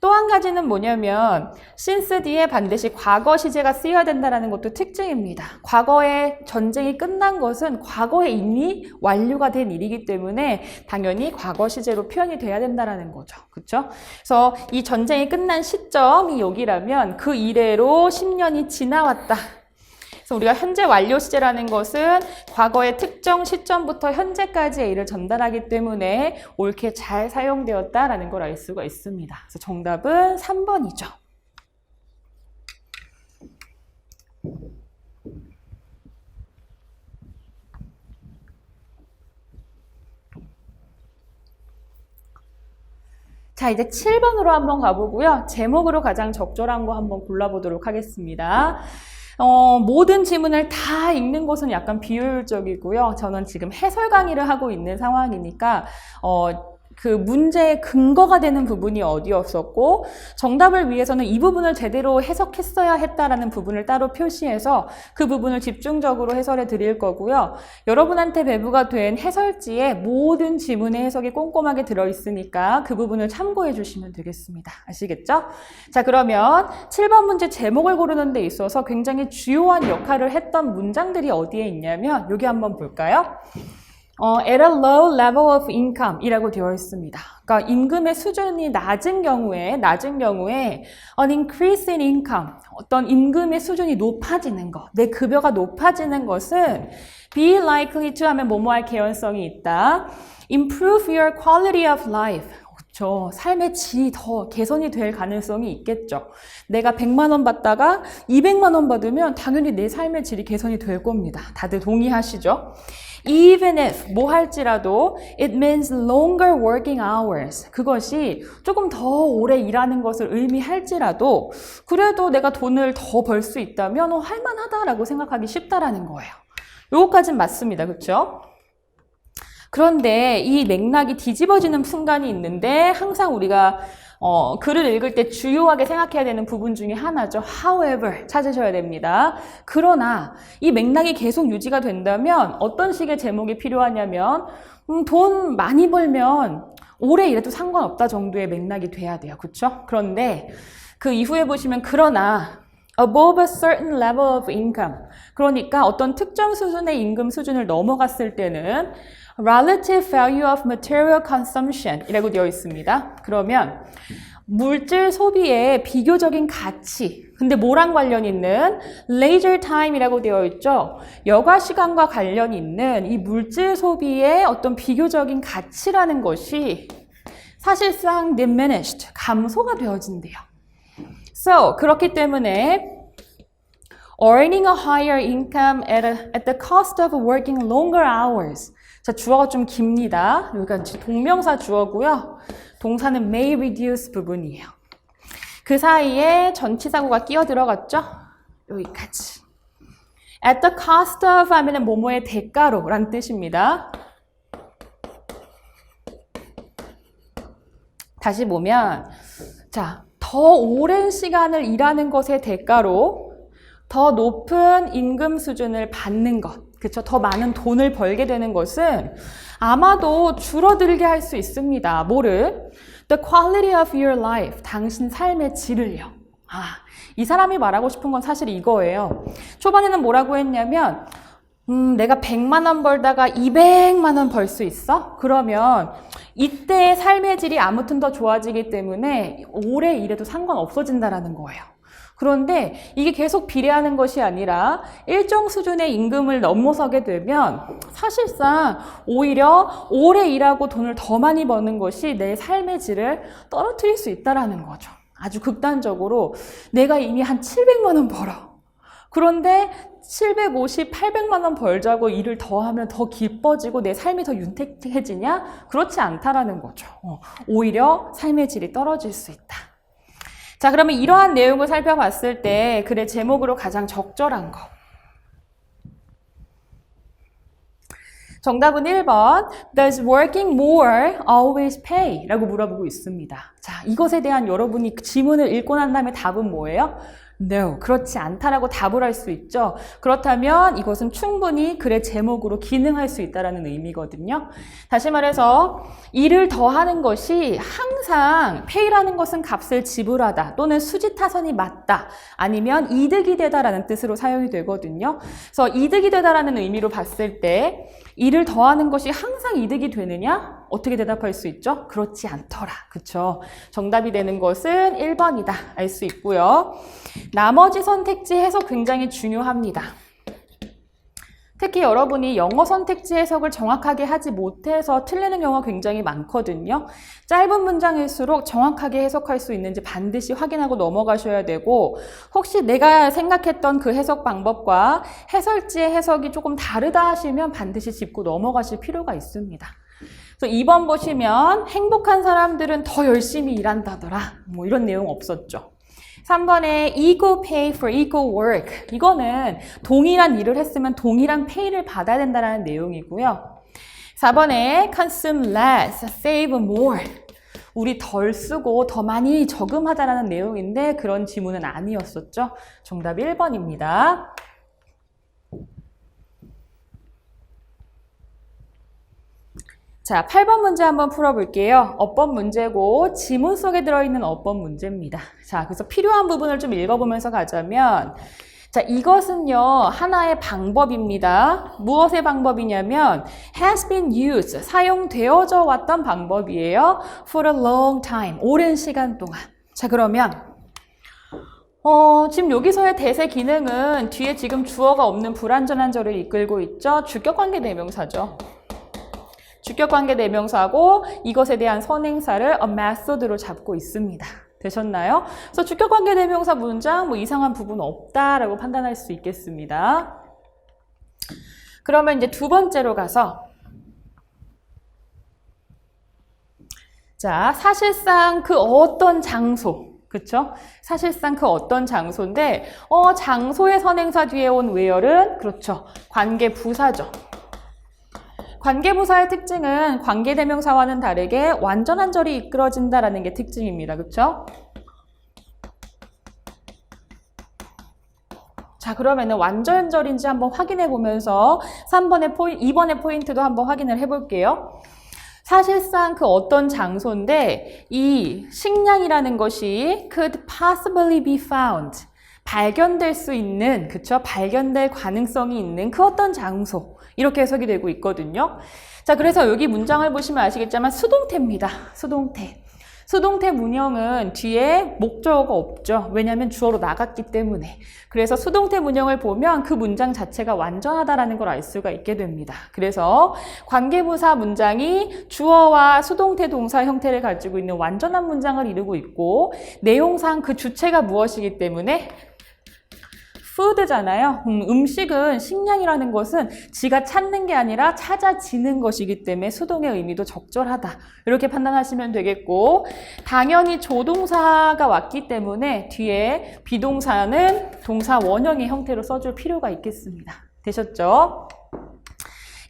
A: 또 한 가지는 뭐냐면 since 뒤에 반드시 과거 시제가 쓰여야 된다는 것도 특징입니다. 과거에 전쟁이 끝난 것은 과거에 이미 완료가 된 일이기 때문에 당연히 과거 시제로 표현이 돼야 된다는 거죠. 그렇죠? 그래서 이 전쟁이 끝난 시점이 여기라면 그 이래로 10년이 지나왔다. 그래서 우리가 현재 완료 시제라는 것은 과거의 특정 시점부터 현재까지의 일을 전달하기 때문에 옳게 잘 사용되었다라는 걸 알 수가 있습니다. 그래서 정답은 3번이죠. 자, 이제 7번으로 한번 가보고요. 제목으로 가장 적절한 거 한번 골라보도록 하겠습니다. 모든 지문을 다 읽는 것은 약간 비효율적이고요. 저는 지금 해설 강의를 하고 있는 상황이니까 그 문제의 근거가 되는 부분이 어디였었고 정답을 위해서는 이 부분을 제대로 해석했어야 했다라는 부분을 따로 표시해서 그 부분을 집중적으로 해설해 드릴 거고요. 여러분한테 배부가 된 해설지에 모든 지문의 해석이 꼼꼼하게 들어있으니까 그 부분을 참고해 주시면 되겠습니다. 아시겠죠? 자, 그러면 7번 문제 제목을 고르는 데 있어서 굉장히 주요한 역할을 했던 문장들이 어디에 있냐면 여기 한번 볼까요? at a low level of income 이라고 되어 있습니다. 그러니까 임금의 수준이 낮은 경우에 an increase in income, 어떤 임금의 수준이 높아지는 것, 내 급여가 높아지는 것은 be likely to 하면 뭐뭐할 개연성이 있다. improve your quality of life. 그렇죠. 삶의 질이 더 개선이 될 가능성이 있겠죠. 내가 100만 원 받다가 200만 원 받으면 당연히 내 삶의 질이 개선이 될 겁니다. 다들 동의하시죠? Even if, 뭐 할지라도 it means longer working hours. 그것이 조금 더 오래 일하는 것을 의미할지라도 그래도 내가 돈을 더 벌 수 있다면 할만하다라고 생각하기 쉽다라는 거예요. 요거까진 맞습니다. 그렇죠? 그런데 이 맥락이 뒤집어지는 순간이 있는데 항상 우리가 글을 읽을 때 주요하게 생각해야 되는 부분 중에 하나죠. However 찾으셔야 됩니다. 그러나 이 맥락이 계속 유지가 된다면 어떤 식의 제목이 필요하냐면 돈 많이 벌면 오래 일해도 상관없다 정도의 맥락이 돼야 돼요. 그렇죠? 그런데 그 이후에 보시면 그러나 above a certain level of income, 그러니까 어떤 특정 수준의 임금 수준을 넘어갔을 때는 relative value of material consumption 이라고 되어 있습니다. 그러면 물질 소비의 비교적인 가치, 근데 뭐랑 관련 있는 leisure time이라고 되어 있죠. 여가 시간과 관련 있는 이 물질 소비의 어떤 비교적인 가치라는 것이 사실상 diminished, 감소가 되어진대요. So, 그렇기 때문에 earning a higher income at the cost of working longer hours. 자, 주어가 좀 깁니다. 여기가 동명사 주어고요. 동사는 may reduce 부분이에요. 그 사이에 전치사구가 끼어 들어갔죠? 여기까지. At the cost of 하면은 뭐뭐의 대가로 라는 뜻입니다. 다시 보면, 자, 더 오랜 시간을 일하는 것의 대가로 더 높은 임금 수준을 받는 것. 그쵸? 더 많은 돈을 벌게 되는 것은 아마도 줄어들게 할 수 있습니다. 뭐를? The quality of your life. 당신 삶의 질을요. 이 사람이 말하고 싶은 건 사실 이거예요. 초반에는 뭐라고 했냐면 내가 100만 원 벌다가 200만 원 벌 수 있어? 그러면 이때의 삶의 질이 아무튼 더 좋아지기 때문에 오래 일해도 상관없어진다라는 거예요. 그런데 이게 계속 비례하는 것이 아니라 일정 수준의 임금을 넘어서게 되면 사실상 오히려 오래 일하고 돈을 더 많이 버는 것이 내 삶의 질을 떨어뜨릴 수 있다는 거죠. 아주 극단적으로 내가 이미 한 700만 원 벌어. 그런데 750, 800만 원 벌자고 일을 더 하면 더 기뻐지고 내 삶이 더 윤택해지냐? 그렇지 않다라는 거죠. 오히려 삶의 질이 떨어질 수 있다. 자, 그러면 이러한 내용을 살펴봤을 때 글의 제목으로 가장 적절한 거. 정답은 1번. Does working more always pay? 라고 물어보고 있습니다. 자, 이것에 대한 여러분이 지문을 읽고 난 다음에 답은 뭐예요? No, 그렇지 않다라고 답을 할 수 있죠. 그렇다면 이것은 충분히 글의 제목으로 기능할 수 있다는 의미거든요. 다시 말해서 일을 더하는 것이 항상 pay라는 것은 값을 지불하다 또는 수지타산이 맞다 아니면 이득이 되다라는 뜻으로 사용이 되거든요. 그래서 이득이 되다라는 의미로 봤을 때 일을 더하는 것이 항상 이득이 되느냐? 어떻게 대답할 수 있죠? 그렇지 않더라. 그쵸? 정답이 되는 것은 1번이다. 알 수 있고요. 나머지 선택지 해석 굉장히 중요합니다. 특히 여러분이 영어 선택지 해석을 정확하게 하지 못해서 틀리는 경우가 굉장히 많거든요. 짧은 문장일수록 정확하게 해석할 수 있는지 반드시 확인하고 넘어가셔야 되고 혹시 내가 생각했던 그 해석 방법과 해설지의 해석이 조금 다르다 하시면 반드시 짚고 넘어가실 필요가 있습니다. 그래서 2번 보시면 행복한 사람들은 더 열심히 일한다더라. 뭐 이런 내용 없었죠. 3번에 equal pay for equal work. 이거는 동일한 일을 했으면 동일한 페이를 받아야 된다는 내용이고요. 4번에 consume less, save more. 우리 덜 쓰고 더 많이 저금하자라는 내용인데 그런 지문은 아니었었죠. 정답 1번입니다. 자, 8번 문제 한번 풀어볼게요. 어법 문제고 지문 속에 들어있는 어법 문제입니다. 자, 그래서 필요한 부분을 좀 읽어보면서 가자면 자, 이것은요 하나의 방법입니다. 무엇의 방법이냐면 has been used, 사용되어져 왔던 방법이에요. for a long time, 오랜 시간 동안. 자, 그러면 지금 여기서의 대세 기능은 뒤에 지금 주어가 없는 불완전한 절을 이끌고 있죠. 주격관계 대명사죠. 주격관계 대명사고 이것에 대한 선행사를 a method로 잡고 있습니다. 되셨나요? 그래서 주격관계 대명사 문장 뭐 이상한 부분 없다라고 판단할 수 있겠습니다. 그러면 이제 두 번째로 가서 자, 사실상 그 어떤 장소 그쵸? 사실상 그 어떤 장소인데 장소의 선행사 뒤에 온 where은 그렇죠. 관계 부사죠. 관계부사의 특징은 관계대명사와는 다르게 완전한 절이 이끌어진다라는 게 특징입니다. 그렇죠? 자, 그러면은 완전절인지 한번 확인해 보면서 2번의 포인트도 한번 확인을 해 볼게요. 사실상 그 어떤 장소인데 이 식량이라는 것이 could possibly be found. 발견될 수 있는, 그쵸? 발견될 가능성이 있는 그 어떤 장소. 이렇게 해석이 되고 있거든요. 자, 그래서 여기 문장을 보시면 아시겠지만 수동태입니다. 수동태. 수동태 문형은 뒤에 목적어가 없죠. 왜냐하면 주어로 나갔기 때문에. 그래서 수동태 문형을 보면 그 문장 자체가 완전하다라는 걸 알 수가 있게 됩니다. 그래서 관계부사 문장이 주어와 수동태 동사 형태를 가지고 있는 완전한 문장을 이루고 있고 내용상 그 주체가 무엇이기 때문에 food잖아요. 음식은 식량이라는 것은 지가 찾는 게 아니라 찾아지는 것이기 때문에 수동의 의미도 적절하다. 이렇게 판단하시면 되겠고 당연히 조동사가 왔기 때문에 뒤에 비동사는 동사 원형의 형태로 써줄 필요가 있겠습니다. 되셨죠?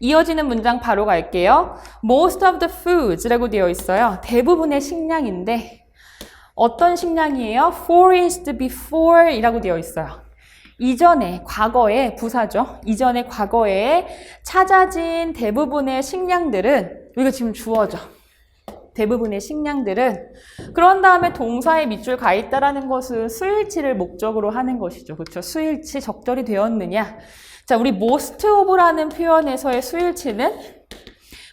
A: 이어지는 문장 바로 갈게요. Most of the foods라고 되어 있어요. 대부분의 식량인데 어떤 식량이에요? Foraged before 이라고 되어 있어요. 이전에, 과거에, 부사죠. 이전에 과거에 찾아진 대부분의 식량들은, 이거 지금 주어죠. 대부분의 식량들은 그런 다음에 동사에 밑줄 가 있다라는 것은 수일치를 목적으로 하는 것이죠. 그렇죠? 수일치 적절히 되었느냐. 자, 우리 most of라는 표현에서의 수일치는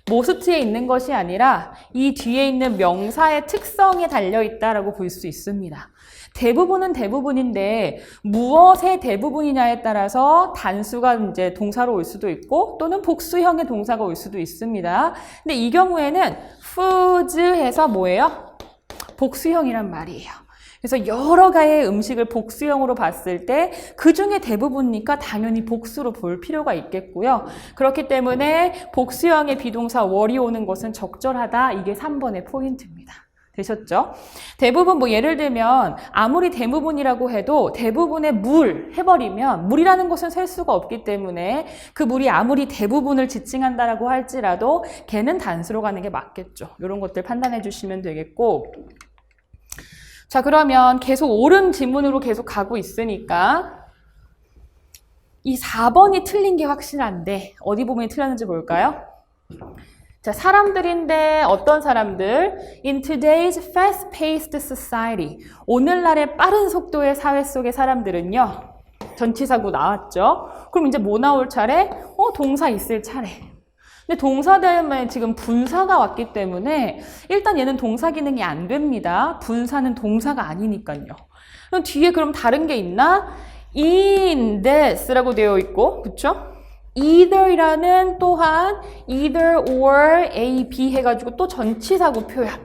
A: most에 있는 것이 아니라 이 뒤에 있는 명사의 특성에 달려있다라고 볼 수 있습니다. 대부분은 대부분인데 무엇의 대부분이냐에 따라서 단수가 이제 동사로 올 수도 있고 또는 복수형의 동사가 올 수도 있습니다. 근데 이 경우에는 foods 해서 뭐예요? 복수형이란 말이에요. 그래서 여러 가지의 음식을 복수형으로 봤을 때 그중에 대부분이니까 당연히 복수로 볼 필요가 있겠고요. 그렇기 때문에 복수형의 비동사 월이 오는 것은 적절하다. 이게 3번의 포인트입니다. 되셨죠? 대부분 뭐 예를 들면 아무리 대부분이라고 해도 대부분의 물 해버리면 물이라는 것은 셀 수가 없기 때문에 그 물이 아무리 대부분을 지칭한다라고 할지라도 걔는 단수로 가는 게 맞겠죠. 이런 것들 판단해 주시면 되겠고, 자 그러면 계속 옳은 지문으로 계속 가고 있으니까 이 4번이 틀린 게 확실한데 어디 부분이 틀렸는지 볼까요? 자, 사람들인데 어떤 사람들? In today's fast-paced society. 오늘날의 빠른 속도의 사회 속의 사람들은요. 전치사구 나왔죠? 그럼 이제 뭐 나올 차례? 동사 있을 차례. 근데 동사 다음에 지금 분사가 왔기 때문에 일단 얘는 동사 기능이 안 됩니다. 분사는 동사가 아니니까요. 그럼 뒤에 그럼 다른 게 있나? In this라고 되어 있고, 그쵸? either이라는 또한 either or A, B 해가지고 또 전치사구 표현.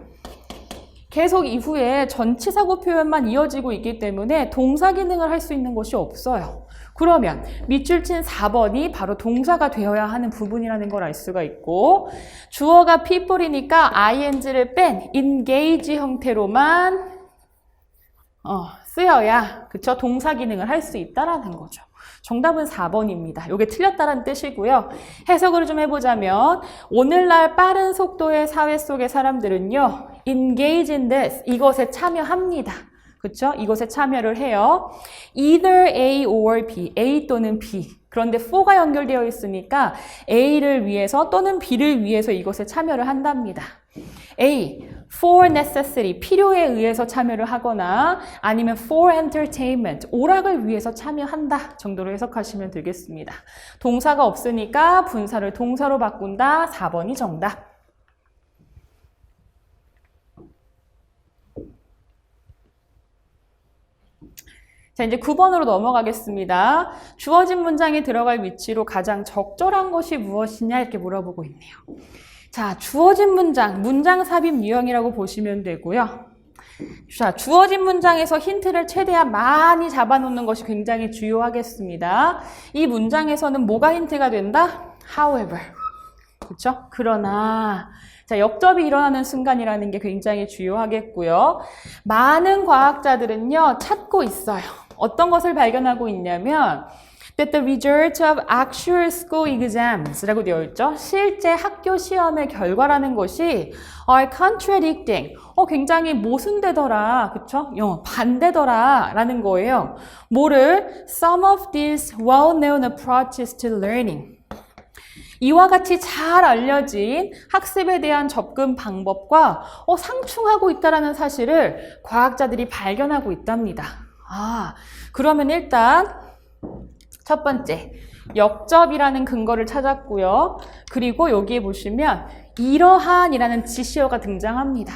A: 계속 이후에 전치사구 표현만 이어지고 있기 때문에 동사 기능을 할 수 있는 것이 없어요. 그러면 밑줄 친 4번이 바로 동사가 되어야 하는 부분이라는 걸 알 수가 있고, 주어가 people이니까 ing를 뺀 engage 형태로만 쓰여야 그쵸? 동사 기능을 할 수 있다라는 거죠. 정답은 4번입니다. 이게 틀렸다는 뜻이고요. 해석을 좀 해보자면 오늘날 빠른 속도의 사회 속의 사람들은요. engage in this, 이것에 참여합니다. 그쵸? 이것에 참여를 해요. either A or B, A 또는 B. 그런데 for가 연결되어 있으니까 A를 위해서 또는 B를 위해서 이것에 참여를 한답니다. A, for necessity, 필요에 의해서 참여를 하거나 아니면 for entertainment, 오락을 위해서 참여한다 정도로 해석하시면 되겠습니다. 동사가 없으니까 분사를 동사로 바꾼다. 4번이 정답. 자, 이제 9번으로 넘어가겠습니다. 주어진 문장에 들어갈 위치로 가장 적절한 것이 무엇이냐 이렇게 물어보고 있네요. 자, 주어진 문장, 문장 삽입 유형이라고 보시면 되고요. 자, 주어진 문장에서 힌트를 최대한 많이 잡아놓는 것이 굉장히 중요하겠습니다. 이 문장에서는 뭐가 힌트가 된다? However. 그렇죠? 그러나. 자, 역접이 일어나는 순간이라는 게 굉장히 중요하겠고요. 많은 과학자들은요, 찾고 있어요. 어떤 것을 발견하고 있냐면 that the results of actual school exams라고 되어 있죠. 실제 학교 시험의 결과라는 것이 are contradicting. 굉장히 모순되더라. 그쵸? 반대더라. 라는 거예요. 뭐를? Some of these well-known approaches to learning. 이와 같이 잘 알려진 학습에 대한 접근 방법과 상충하고 있다는 사실을 과학자들이 발견하고 있답니다. 그러면 일단 첫 번째, 역접이라는 근거를 찾았고요. 그리고 여기에 보시면 이러한이라는 지시어가 등장합니다.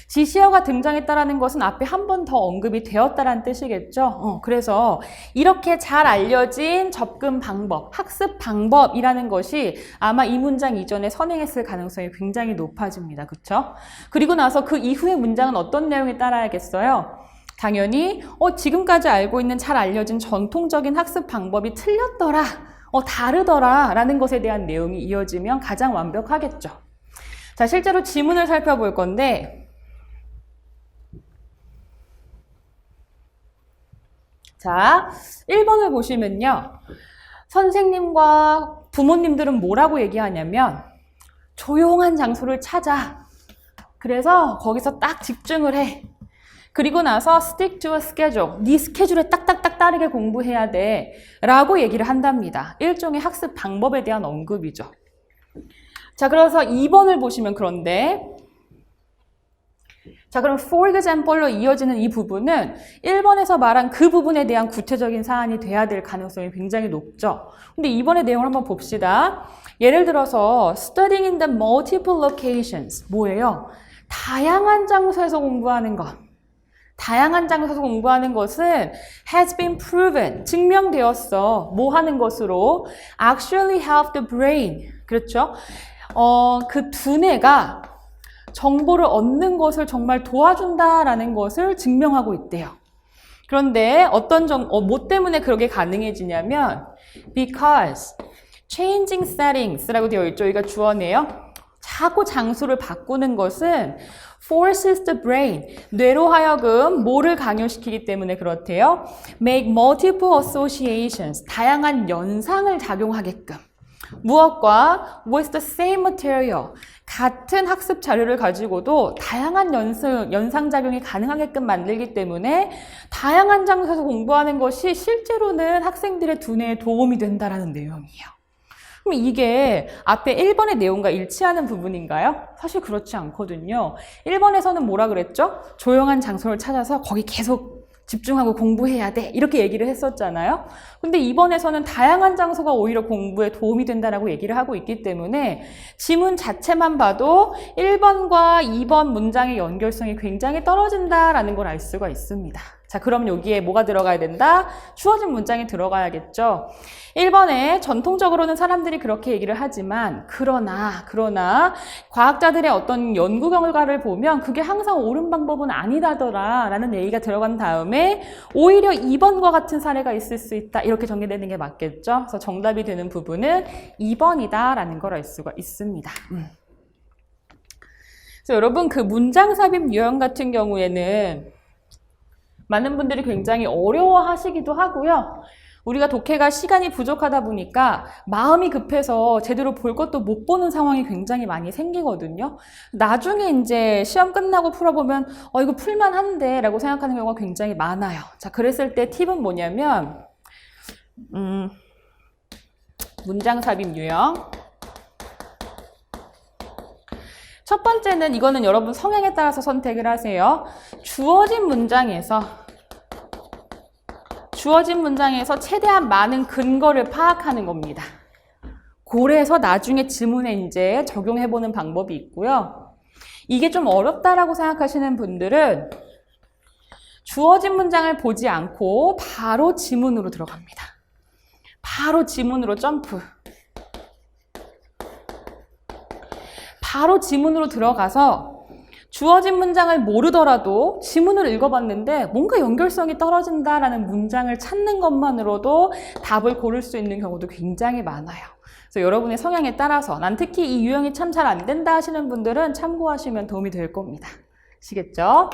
A: 지시어가 등장했다라는 것은 앞에 한 번 더 언급이 되었다라는 뜻이겠죠. 그래서 이렇게 잘 알려진 접근 방법, 학습 방법이라는 것이 아마 이 문장 이전에 선행했을 가능성이 굉장히 높아집니다. 그렇죠? 그리고 나서 그 이후의 문장은 어떤 내용에 따라야겠어요? 당연히 지금까지 알고 있는 잘 알려진 전통적인 학습 방법이 틀렸더라, 다르더라 라는 것에 대한 내용이 이어지면 가장 완벽하겠죠. 자, 실제로 지문을 살펴볼 건데 자, 1번을 보시면요. 선생님과 부모님들은 뭐라고 얘기하냐면 조용한 장소를 찾아. 그래서 거기서 딱 집중을 해. 그리고 나서 stick to a schedule. 네 스케줄에 딱딱딱 따르게 공부해야 돼. 라고 얘기를 한답니다. 일종의 학습 방법에 대한 언급이죠. 자, 그래서 2번을 보시면 그런데 자, 그럼 for example로 이어지는 이 부분은 1번에서 말한 그 부분에 대한 구체적인 사안이 돼야 될 가능성이 굉장히 높죠. 근데 2번의 내용을 한번 봅시다. 예를 들어서 studying in the multiple locations. 뭐예요? 다양한 장소에서 공부하는 것. 다양한 장소에서 공부하는 것은 has been proven, 증명되었어. 뭐 하는 것으로? actually help the brain. 그렇죠? 그 두뇌가 정보를 얻는 것을 정말 도와준다라는 것을 증명하고 있대요. 그런데 뭐 때문에 그렇게 가능해지냐면 because changing settings라고 되어 있죠. 여기가 주어네요. 자꾸 장소를 바꾸는 것은 forces the brain. 뇌로 하여금 뭐를 강요시키기 때문에 그렇대요. make multiple associations. 다양한 연상을 작용하게끔. 무엇과? with the same material. 같은 학습 자료를 가지고도 다양한 연상작용이 가능하게끔 만들기 때문에 다양한 장소에서 공부하는 것이 실제로는 학생들의 두뇌에 도움이 된다는 내용이에요. 그럼 이게 앞에 1번의 내용과 일치하는 부분인가요? 사실 그렇지 않거든요. 1번에서는 뭐라 그랬죠? 조용한 장소를 찾아서 거기 계속 집중하고 공부해야 돼. 이렇게 얘기를 했었잖아요. 근데 2번에서는 다양한 장소가 오히려 공부에 도움이 된다라고 얘기를 하고 있기 때문에 지문 자체만 봐도 1번과 2번 문장의 연결성이 굉장히 떨어진다라는 걸 알 수가 있습니다. 자, 그럼 여기에 뭐가 들어가야 된다? 주어진 문장이 들어가야겠죠. 1번에 전통적으로는 사람들이 그렇게 얘기를 하지만 그러나 과학자들의 어떤 연구 결과를 보면 그게 항상 옳은 방법은 아니다더라 라는 얘기가 들어간 다음에 오히려 2번과 같은 사례가 있을 수 있다 이렇게 정리되는 게 맞겠죠. 그래서 정답이 되는 부분은 2번이다 라는 걸 알 수가 있습니다. 그래서 여러분 그 문장 삽입 유형 같은 경우에는 많은 분들이 굉장히 어려워하시기도 하고요. 우리가 독해가 시간이 부족하다 보니까 마음이 급해서 제대로 볼 것도 못 보는 상황이 굉장히 많이 생기거든요. 나중에 이제 시험 끝나고 풀어보면 이거 풀만한데 라고 생각하는 경우가 굉장히 많아요. 자, 그랬을 때 팁은 뭐냐면 문장 삽입 유형. 첫 번째는 이거는 여러분 성향에 따라서 선택을 하세요. 주어진 문장에서 최대한 많은 근거를 파악하는 겁니다. 그래서 나중에 지문에 이제 적용해보는 방법이 있고요. 이게 좀 어렵다라고 생각하시는 분들은 주어진 문장을 보지 않고 바로 지문으로 들어갑니다. 바로 지문으로 점프. 바로 지문으로 들어가서 주어진 문장을 모르더라도 지문을 읽어봤는데 뭔가 연결성이 떨어진다라는 문장을 찾는 것만으로도 답을 고를 수 있는 경우도 굉장히 많아요. 그래서 여러분의 성향에 따라서 난 특히 이 유형이 참 잘 안 된다 하시는 분들은 참고하시면 도움이 될 겁니다. 아시겠죠?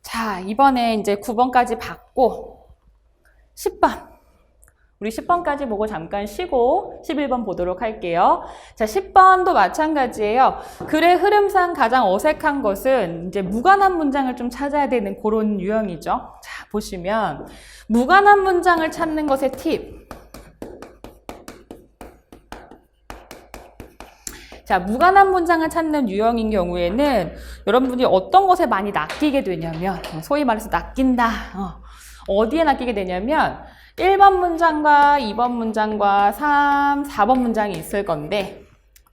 A: 자, 이번에 이제 9번까지 봤고 10번. 우리 10번까지 보고 잠깐 쉬고 11번 보도록 할게요. 자, 10번도 마찬가지예요. 글의 흐름상 가장 어색한 것은 이제 무관한 문장을 좀 찾아야 되는 그런 유형이죠. 자, 보시면 무관한 문장을 찾는 것의 팁. 자, 무관한 문장을 찾는 유형인 경우에는 여러분들이 어떤 것에 많이 낚이게 되냐면 소위 말해서 낚인다. 어디에 낚이게 되냐면 1번 문장과 2번 문장과 3, 4번 문장이 있을 건데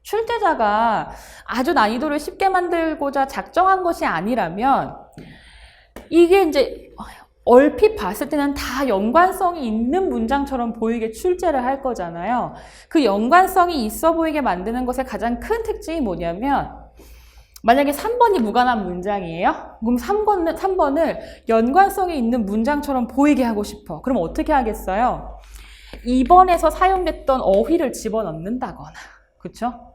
A: 출제자가 아주 난이도를 쉽게 만들고자 작정한 것이 아니라면 이게 이제 얼핏 봤을 때는 다 연관성이 있는 문장처럼 보이게 출제를 할 거잖아요. 그 연관성이 있어 보이게 만드는 것의 가장 큰 특징이 뭐냐면 만약에 3번이 무관한 문장이에요? 그럼 3번을 연관성이 있는 문장처럼 보이게 하고 싶어. 그럼 어떻게 하겠어요? 2번에서 사용됐던 어휘를 집어넣는다거나, 그쵸?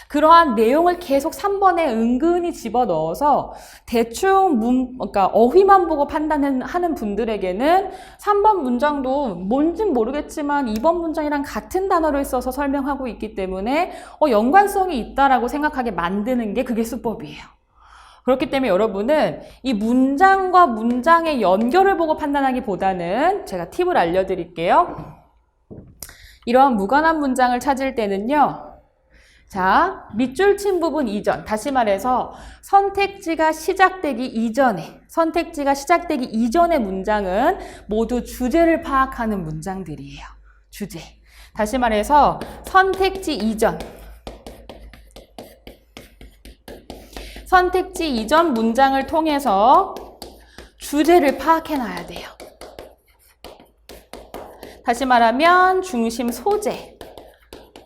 A: 그러한 내용을 계속 3번에 은근히 집어넣어서 대충 그러니까 어휘만 보고 판단하는 분들에게는 3번 문장도 뭔진 모르겠지만 2번 문장이랑 같은 단어를 써서 설명하고 있기 때문에 연관성이 있다라고 생각하게 만드는 게 그게 수법이에요. 그렇기 때문에 여러분은 이 문장과 문장의 연결을 보고 판단하기보다는 제가 팁을 알려드릴게요. 이러한 무관한 문장을 찾을 때는요. 자, 밑줄 친 부분 이전, 다시 말해서 선택지가 시작되기 이전의 문장은 모두 주제를 파악하는 문장들이에요. 주제. 다시 말해서 선택지 이전 문장을 통해서 주제를 파악해놔야 돼요. 다시 말하면 중심 소재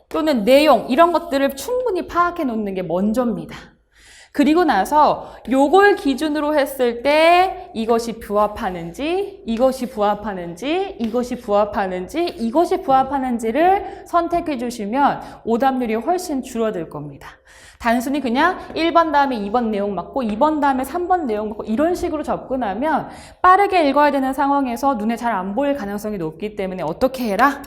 A: 또는 내용 이런 것들을 충분히 파악해 놓는 게 먼저입니다. 그리고 나서 요걸 기준으로 했을 때 이것이 부합하는지, 이것이 부합하는지, 이것이 부합하는지, 이것이 부합하는지를 선택해 주시면 오답률이 훨씬 줄어들 겁니다. 단순히 그냥 1번 다음에 2번 내용 맞고 2번 다음에 3번 내용 맞고 이런 식으로 접근하면 빠르게 읽어야 되는 상황에서 눈에 잘 안 보일 가능성이 높기 때문에 어떻게 해라?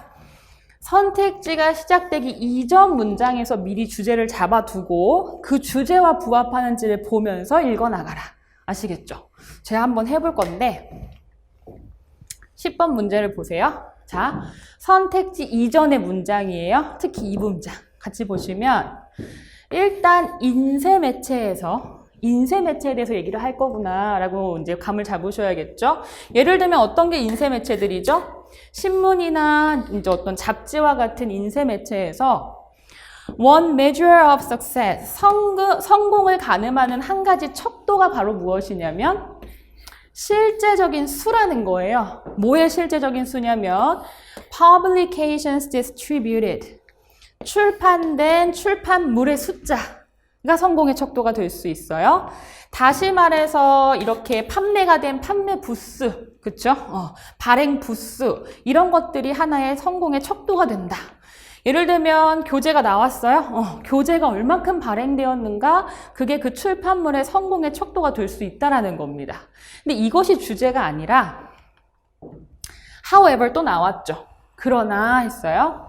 A: 선택지가 시작되기 이전 문장에서 미리 주제를 잡아두고 그 주제와 부합하는지를 보면서 읽어나가라. 아시겠죠? 제가 한번 해볼 건데 10번 문제를 보세요. 자, 선택지 이전의 문장이에요. 특히 이 문장 같이 보시면 일단 인쇄 매체에서 인쇄 매체에 대해서 얘기를 할 거구나 라고 이제 감을 잡으셔야겠죠. 예를 들면 어떤 게 인쇄 매체들이죠? 신문이나 이제 어떤 잡지와 같은 인쇄 매체에서 one measure of success, 성공을 가늠하는 한 가지 척도가 바로 무엇이냐면 실제적인 수라는 거예요. 뭐의 실제적인 수냐면 publications distributed, 출판된 출판물의 숫자가 성공의 척도가 될 수 있어요. 다시 말해서 이렇게 판매가 된 판매 부스, 그쵸? 발행 부스, 이런 것들이 하나의 성공의 척도가 된다. 예를 들면 교재가 나왔어요. 교재가 얼만큼 발행되었는가? 그게 그 출판물의 성공의 척도가 될 수 있다라는 겁니다. 근데 이것이 주제가 아니라 however 또 나왔죠. 그러나 했어요.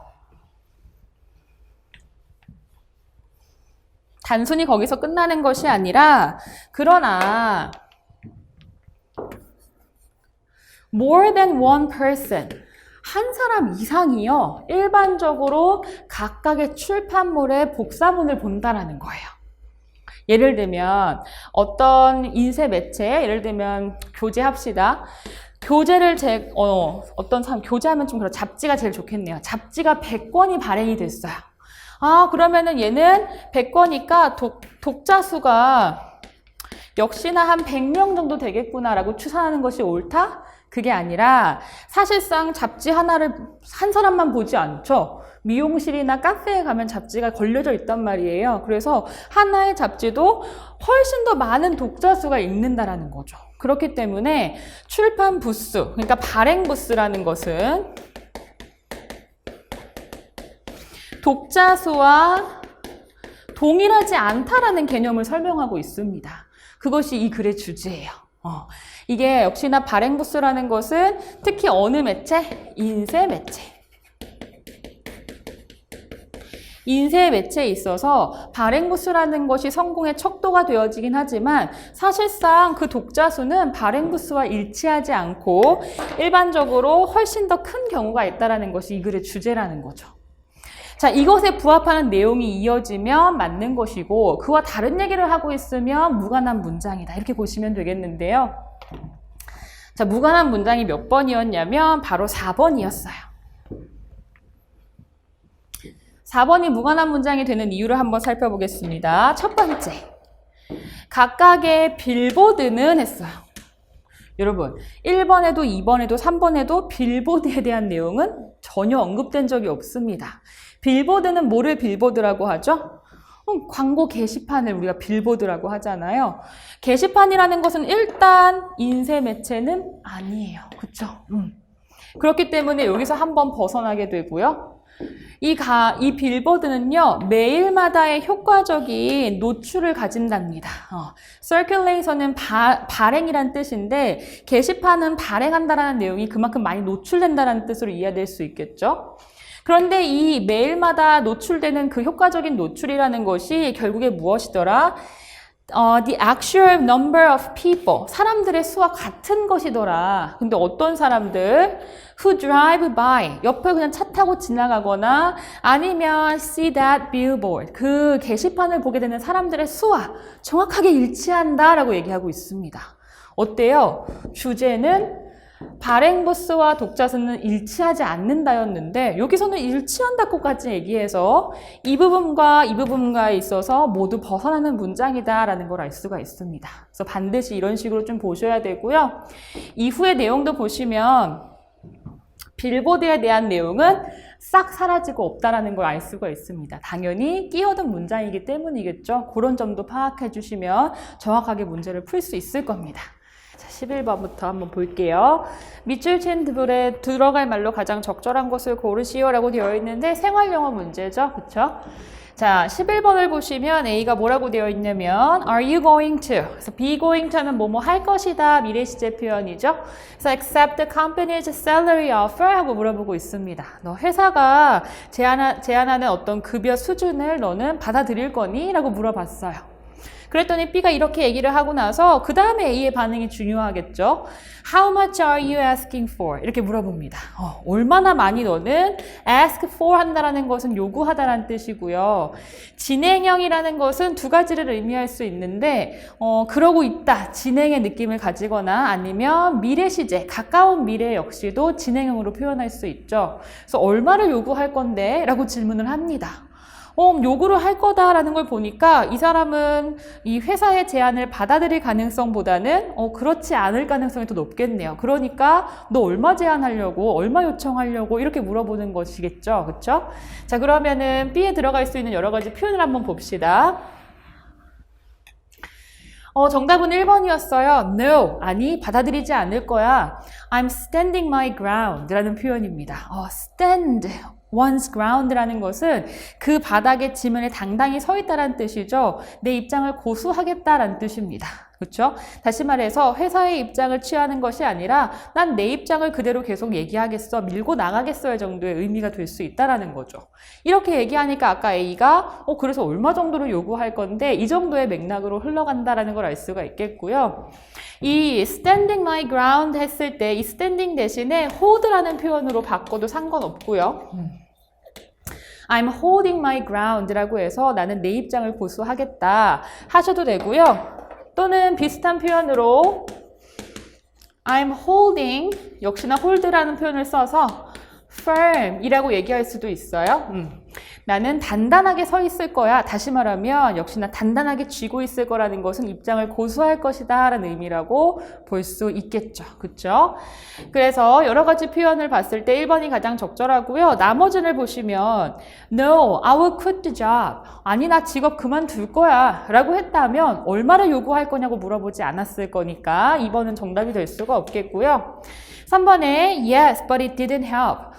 A: 단순히 거기서 끝나는 것이 아니라 그러나 more than one person, 한 사람 이상이요. 일반적으로 각각의 출판물의 복사본을 본다라는 거예요. 예를 들면 어떤 인쇄 매체, 예를 들면 교재 합시다. 교재를 어떤 사람 교재하면 좀 그런 잡지가 제일 좋겠네요. 잡지가 100권이 발행이 됐어요. 아, 그러면은 얘는 100권이니까 독자 수가 역시나 한 100명 정도 되겠구나라고 추산하는 것이 옳다? 그게 아니라 사실상 잡지 하나를 한 사람만 보지 않죠. 미용실이나 카페에 가면 잡지가 걸려져 있단 말이에요. 그래서 하나의 잡지도 훨씬 더 많은 독자 수가 읽는다라는 거죠. 그렇기 때문에 출판 부스, 그러니까 발행 부스라는 것은 독자 수와 동일하지 않다라는 개념을 설명하고 있습니다. 그것이 이 글의 주제예요. 이게 역시나 발행 부스라는 것은 특히 어느 매체? 인쇄 매체. 인쇄 매체에 있어서 발행 부스라는 것이 성공의 척도가 되어지긴 하지만 사실상 그 독자 수는 발행 부스와 일치하지 않고 일반적으로 훨씬 더 큰 경우가 있다는 것이 이 글의 주제라는 거죠. 자, 이것에 부합하는 내용이 이어지면 맞는 것이고 그와 다른 얘기를 하고 있으면 무관한 문장이다. 이렇게 보시면 되겠는데요. 자, 무관한 문장이 몇 번이었냐면 바로 4번이었어요. 4번이 무관한 문장이 되는 이유를 한번 살펴보겠습니다. 첫 번째, 각각의 빌보드는 했어요. 여러분, 1번에도 2번에도 3번에도 빌보드에 대한 내용은 전혀 언급된 적이 없습니다. 빌보드는 뭐를 빌보드라고 하죠? 광고 게시판을 우리가 빌보드라고 하잖아요. 게시판이라는 것은 일단 인쇄 매체는 아니에요. 그렇죠? 그렇기 때문에 여기서 한번 벗어나게 되고요. 이 빌보드는요, 매일마다의 효과적인 노출을 가진답니다. circulation은 발행이란 뜻인데, 게시판은 발행한다라는 내용이 그만큼 많이 노출된다는 뜻으로 이해될 수 있겠죠. 그런데 이 매일마다 노출되는 그 효과적인 노출이라는 것이 결국에 무엇이더라? The actual number of people, 사람들의 수와 같은 것이더라. 근데 어떤 사람들? Who drive by, 옆에 그냥 차 타고 지나가거나 아니면 see that billboard, 그 게시판을 보게 되는 사람들의 수와 정확하게 일치한다라고 얘기하고 있습니다. 어때요? 주제는 발행 부스와 독자 수는 일치하지 않는다였는데 여기서는 일치한다고까지 얘기해서 이 부분과 이 부분과에 있어서 모두 벗어나는 문장이다라는 걸 알 수가 있습니다. 그래서 반드시 이런 식으로 좀 보셔야 되고요. 이후의 내용도 보시면 빌보드에 대한 내용은 싹 사라지고 없다라는 걸 알 수가 있습니다. 당연히 끼어든 문장이기 때문이겠죠. 그런 점도 파악해 주시면 정확하게 문제를 풀 수 있을 겁니다. 자, 11번부터 한번 볼게요. 밑줄 친 글에 들어갈 말로 가장 적절한 것을 고르시오 라고 되어 있는데 생활영어 문제죠. 그쵸? 자, 11번을 보시면 A가 뭐라고 되어 있냐면 Are you going to? 그래서 be going to는 뭐뭐 할 것이다. 미래 시제 표현이죠. 그래서 accept the company's salary offer 하고 물어보고 있습니다. 너 회사가 제안하는 어떤 급여 수준을 너는 받아들일 거니? 라고 물어봤어요. 그랬더니 B가 이렇게 얘기를 하고 나서 그 다음에 A의 반응이 중요하겠죠. How much are you asking for? 이렇게 물어봅니다. 얼마나 많이 너는 ask for 한다라는 것은 요구하다라는 뜻이고요. 진행형이라는 것은 두 가지를 의미할 수 있는데 그러고 있다, 진행의 느낌을 가지거나 아니면 미래 시제, 가까운 미래 역시도 진행형으로 표현할 수 있죠. 그래서 얼마를 요구할 건데? 라고 질문을 합니다. 요구를 할 거다라는 걸 보니까 이 사람은 이 회사의 제안을 받아들일 가능성보다는 그렇지 않을 가능성이 더 높겠네요. 그러니까 너 얼마 제안하려고, 얼마 요청하려고 이렇게 물어보는 것이겠죠. 그렇죠? 자, 그러면은 B에 들어갈 수 있는 여러 가지 표현을 한번 봅시다. 정답은 1번이었어요. No, 아니 받아들이지 않을 거야. I'm standing my ground 라는 표현입니다. stand one's ground라는 것은 그 바닥에 지면에 당당히 서 있다라는 뜻이죠. 내 입장을 고수하겠다라는 뜻입니다. 그렇죠? 다시 말해서 회사의 입장을 취하는 것이 아니라 난 내 입장을 그대로 계속 얘기하겠어, 밀고 나가겠어의 정도의 의미가 될 수 있다라는 거죠. 이렇게 얘기하니까 아까 A가 그래서 얼마 정도로 요구할 건데 이 정도의 맥락으로 흘러간다라는 걸 알 수가 있겠고요. 이 standing my ground 했을 때 이 standing 대신에 hold라는 표현으로 바꿔도 상관없고요. I'm holding my ground라고 해서 나는 내 입장을 고수하겠다 하셔도 되고요. 또는 비슷한 표현으로 I'm holding, 역시나 hold라는 표현을 써서 firm이라고 얘기할 수도 있어요. 나는 단단하게 서 있을 거야. 다시 말하면 역시나 단단하게 쥐고 있을 거라는 것은 입장을 고수할 것이다 라는 의미라고 볼 수 있겠죠. 그렇죠? 그래서 여러 가지 표현을 봤을 때 1번이 가장 적절하고요. 나머지를 보시면 No, I will quit the job. 아니, 나 직업 그만둘 거야 라고 했다면 얼마를 요구할 거냐고 물어보지 않았을 거니까 2번은 정답이 될 수가 없겠고요. 3번에 Yes, but it didn't help.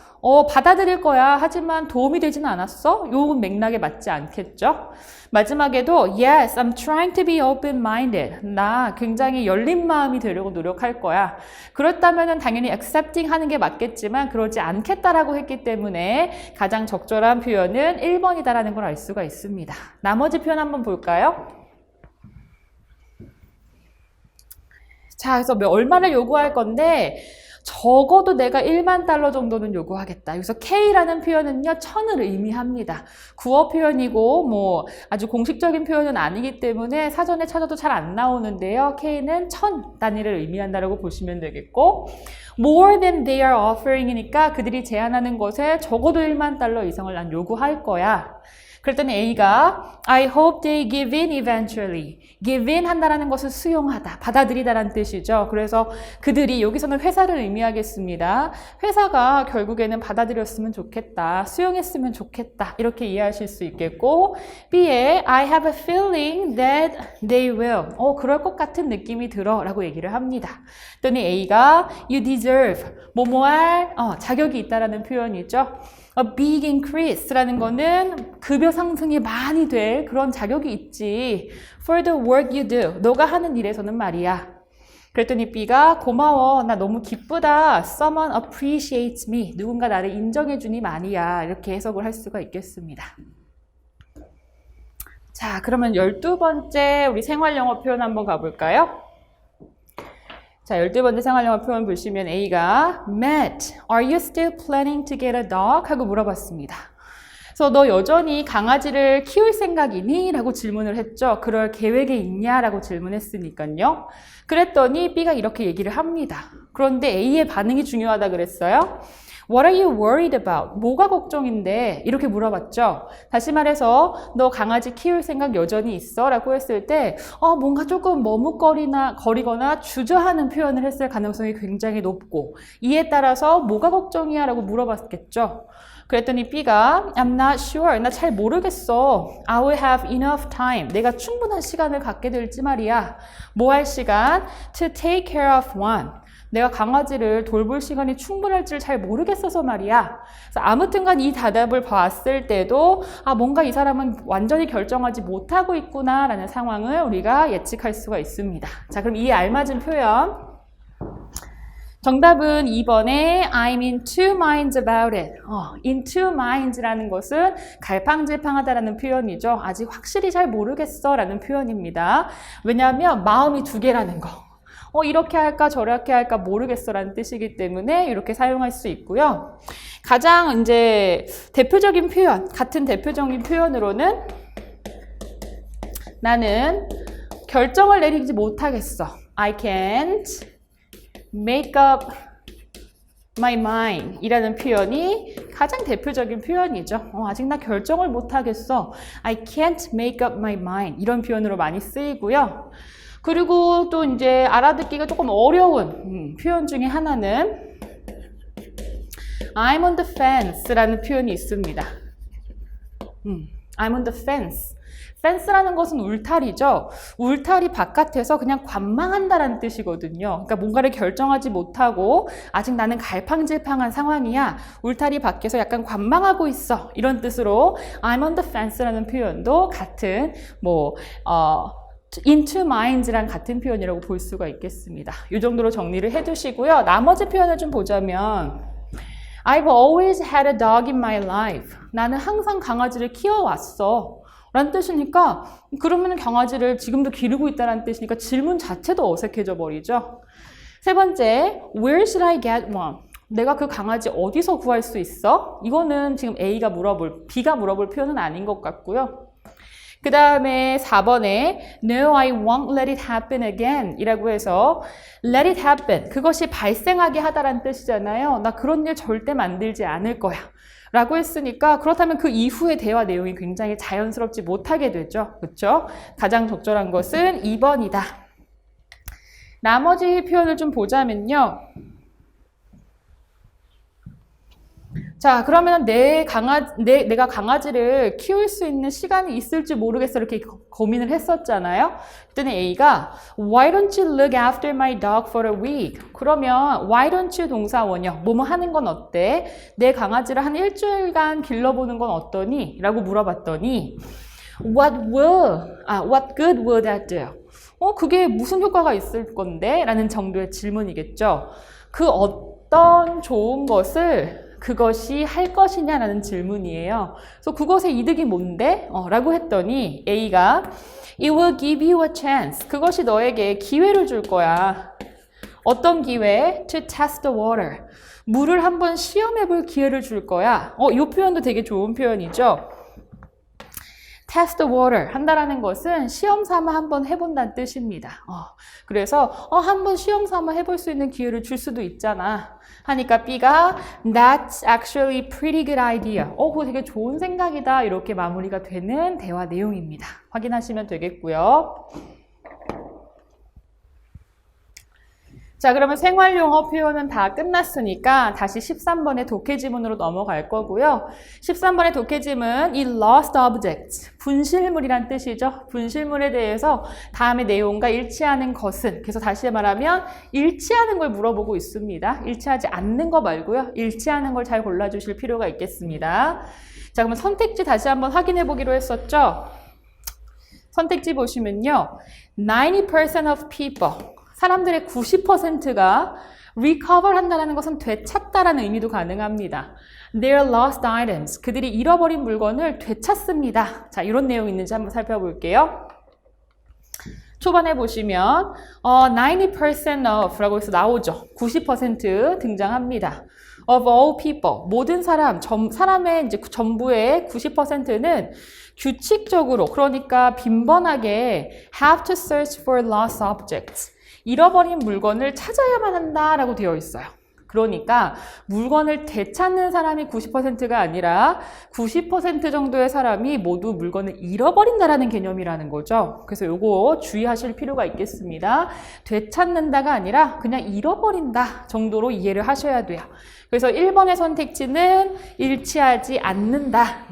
A: 받아들일 거야. 하지만 도움이 되진 않았어? 요 맥락에 맞지 않겠죠? 마지막에도 Yes, I'm trying to be open-minded. 나 굉장히 열린 마음이 되려고 노력할 거야. 그렇다면 당연히 accepting 하는 게 맞겠지만 그러지 않겠다라고 했기 때문에 가장 적절한 표현은 1번이다라는 걸 알 수가 있습니다. 나머지 표현 한번 볼까요? 자, 그래서 얼마를 요구할 건데 적어도 내가 1만 달러 정도는 요구하겠다. 여기서 K라는 표현은요, 1000을 의미합니다. 구어 표현이고 아주 공식적인 표현은 아니기 때문에 사전에 찾아도 잘 안 나오는데요. K는 1000 단위를 의미한다라고 보시면 되겠고, more than they are offering이니까 그들이 제안하는 것에 적어도 1만 달러 이상을 난 요구할 거야. 그랬더니 A가 I hope they give in eventually. give in 한다라는 것은 수용하다, 받아들이다라는 뜻이죠. 그래서 그들이 여기서는 회사를 의미하겠습니다. 회사가 결국에는 받아들였으면 좋겠다, 수용했으면 좋겠다 이렇게 이해하실 수 있겠고, B에 I have a feeling that they will. 그럴 것 같은 느낌이 들어 라고 얘기를 합니다. 그랬더니 A가 You deserve. 뭐뭐할 자격이 있다라는 표현이죠. A big increase라는 거는 급여 상승이 많이 될 그런 자격이 있지. For the work you do. 너가 하는 일에서는 말이야. 그랬더니 B가 고마워. 나 너무 기쁘다. Someone appreciates me. 누군가 나를 인정해주니 말이야. 이렇게 해석을 할 수가 있겠습니다. 자, 그러면 12번째 우리 생활영어 표현 한번 가볼까요? 자, 12번째 생활영어 표현 보시면 A가 Matt, are you still planning to get a dog? 하고 물어봤습니다. 그래서 너 여전히 강아지를 키울 생각이니? 라고 질문을 했죠. 그럴 계획이 있냐? 라고 질문했으니까요. 그랬더니 B가 이렇게 얘기를 합니다. 그런데 A의 반응이 중요하다 그랬어요. What are you worried about? 뭐가 걱정인데? 이렇게 물어봤죠. 다시 말해서 너 강아지 키울 생각 여전히 있어? 라고 했을 때 뭔가 조금 머뭇거리거나 주저하는 표현을 했을 가능성이 굉장히 높고 이에 따라서 뭐가 걱정이야? 라고 물어봤겠죠. 그랬더니 B가 I'm not sure. 나 잘 모르겠어. I will have enough time. 내가 충분한 시간을 갖게 될지 말이야. 뭐 할 시간? To take care of one. 내가 강아지를 돌볼 시간이 충분할지를 잘 모르겠어서 말이야. 그래서 아무튼간 이 대답을 봤을 때도 뭔가 이 사람은 완전히 결정하지 못하고 있구나 라는 상황을 우리가 예측할 수가 있습니다. 자, 그럼 이 알맞은 표현 정답은 2번에 I'm in two minds about it. in two minds라는 것은 갈팡질팡하다라는 표현이죠. 아직 확실히 잘 모르겠어 라는 표현입니다. 왜냐하면 마음이 두 개라는 거. 이렇게 할까 저렇게 할까 모르겠어 라는 뜻이기 때문에 이렇게 사용할 수 있고요. 가장 이제 대표적인 표현, 같은 대표적인 표현으로는 나는 결정을 내리지 못하겠어. I can't make up my mind 이라는 표현이 가장 대표적인 표현이죠. 아직 나 결정을 못하겠어. I can't make up my mind 이런 표현으로 많이 쓰이고요. 그리고 또 이제 알아듣기가 조금 어려운 표현 중에 하나는 I'm on the fence 라는 표현이 있습니다. I'm on the fence. fence라는 것은 울타리죠. 울타리 바깥에서 그냥 관망한다라는 뜻이거든요. 그러니까 뭔가를 결정하지 못하고 아직 나는 갈팡질팡한 상황이야. 울타리 밖에서 약간 관망하고 있어. 이런 뜻으로 I'm on the fence라는 표현도 같은 in two minds랑 같은 표현이라고 볼 수가 있겠습니다. 이 정도로 정리를 해두시고요. 나머지 표현을 좀 보자면 I've always had a dog in my life. 나는 항상 강아지를 키워왔어. 라는 뜻이니까 그러면 강아지를 지금도 기르고 있다는 뜻이니까 질문 자체도 어색해져 버리죠. 세 번째, Where should I get one? 내가 그 강아지 어디서 구할 수 있어? 이거는 지금 B가 물어볼 표현은 아닌 것 같고요. 그 다음에 4번에 No, I won't let it happen again 이라고 해서 let it happen, 그것이 발생하게 하다라는 뜻이잖아요. 나 그런 일 절대 만들지 않을 거야 라고 했으니까 그렇다면 그 이후의 대화 내용이 굉장히 자연스럽지 못하게 되죠. 그렇죠? 가장 적절한 것은 2번이다. 나머지 표현을 좀 보자면요. 자, 그러면 내가 강아지를 키울 수 있는 시간이 있을지 모르겠어 이렇게 고민을 했었잖아요. 그랬더니 A가 Why don't you look after my dog for a week? 그러면 Why don't you 동사 원형 뭐뭐 하는 건 어때? 내 강아지를 한 일주일간 길러보는 건 어떠니? 라고 물어봤더니 What good will that do? 그게 무슨 효과가 있을 건데? 라는 정도의 질문이겠죠. 그 어떤 좋은 것을 그것이 할 것이냐라는 질문이에요. 그래서 그것의 이득이 뭔데? 라고 했더니 A가 It will give you a chance. 그것이 너에게 기회를 줄 거야. 어떤 기회? To test the water. 물을 한번 시험해 볼 기회를 줄 거야. 이 표현도 되게 좋은 표현이죠. test the water 한다라는 것은 시험 삼아 한번 해본다는 뜻입니다. 그래서 한번 시험 삼아 해볼 수 있는 기회를 줄 수도 있잖아. 하니까 B가 That's actually pretty good idea. 그거 되게 좋은 생각이다. 이렇게 마무리가 되는 대화 내용입니다. 확인하시면 되겠고요. 자, 그러면 생활용어 표현은 다 끝났으니까 다시 13번의 독해지문으로 넘어갈 거고요. 13번의 독해지문, 이 lost objects, 분실물이란 뜻이죠. 분실물에 대해서 다음의 내용과 일치하는 것은, 그래서 다시 말하면 일치하는 걸 물어보고 있습니다. 일치하지 않는 거 말고요. 일치하는 걸 잘 골라주실 필요가 있겠습니다. 자, 그러면 선택지 다시 한번 확인해 보기로 했었죠. 선택지 보시면요. 90% of people, 사람들의 90%가 recover 한다는 것은 되찾다라는 의미도 가능합니다. Their lost items, 그들이 잃어버린 물건을 되찾습니다. 자, 이런 내용이 있는지 한번 살펴볼게요. 초반에 보시면 90% of 라고 해서 나오죠. 90% 등장합니다. Of all people, 모든 사람의 이제 전부의 90%는 규칙적으로, 그러니까 빈번하게 have to search for lost objects, 잃어버린 물건을 찾아야만 한다라고 되어 있어요. 그러니까 물건을 되찾는 사람이 90%가 아니라 90% 정도의 사람이 모두 물건을 잃어버린다라는 개념이라는 거죠. 그래서 요거 주의하실 필요가 있겠습니다. 되찾는다가 아니라 그냥 잃어버린다 정도로 이해를 하셔야 돼요. 그래서 1번의 선택지는 일치하지 않는다.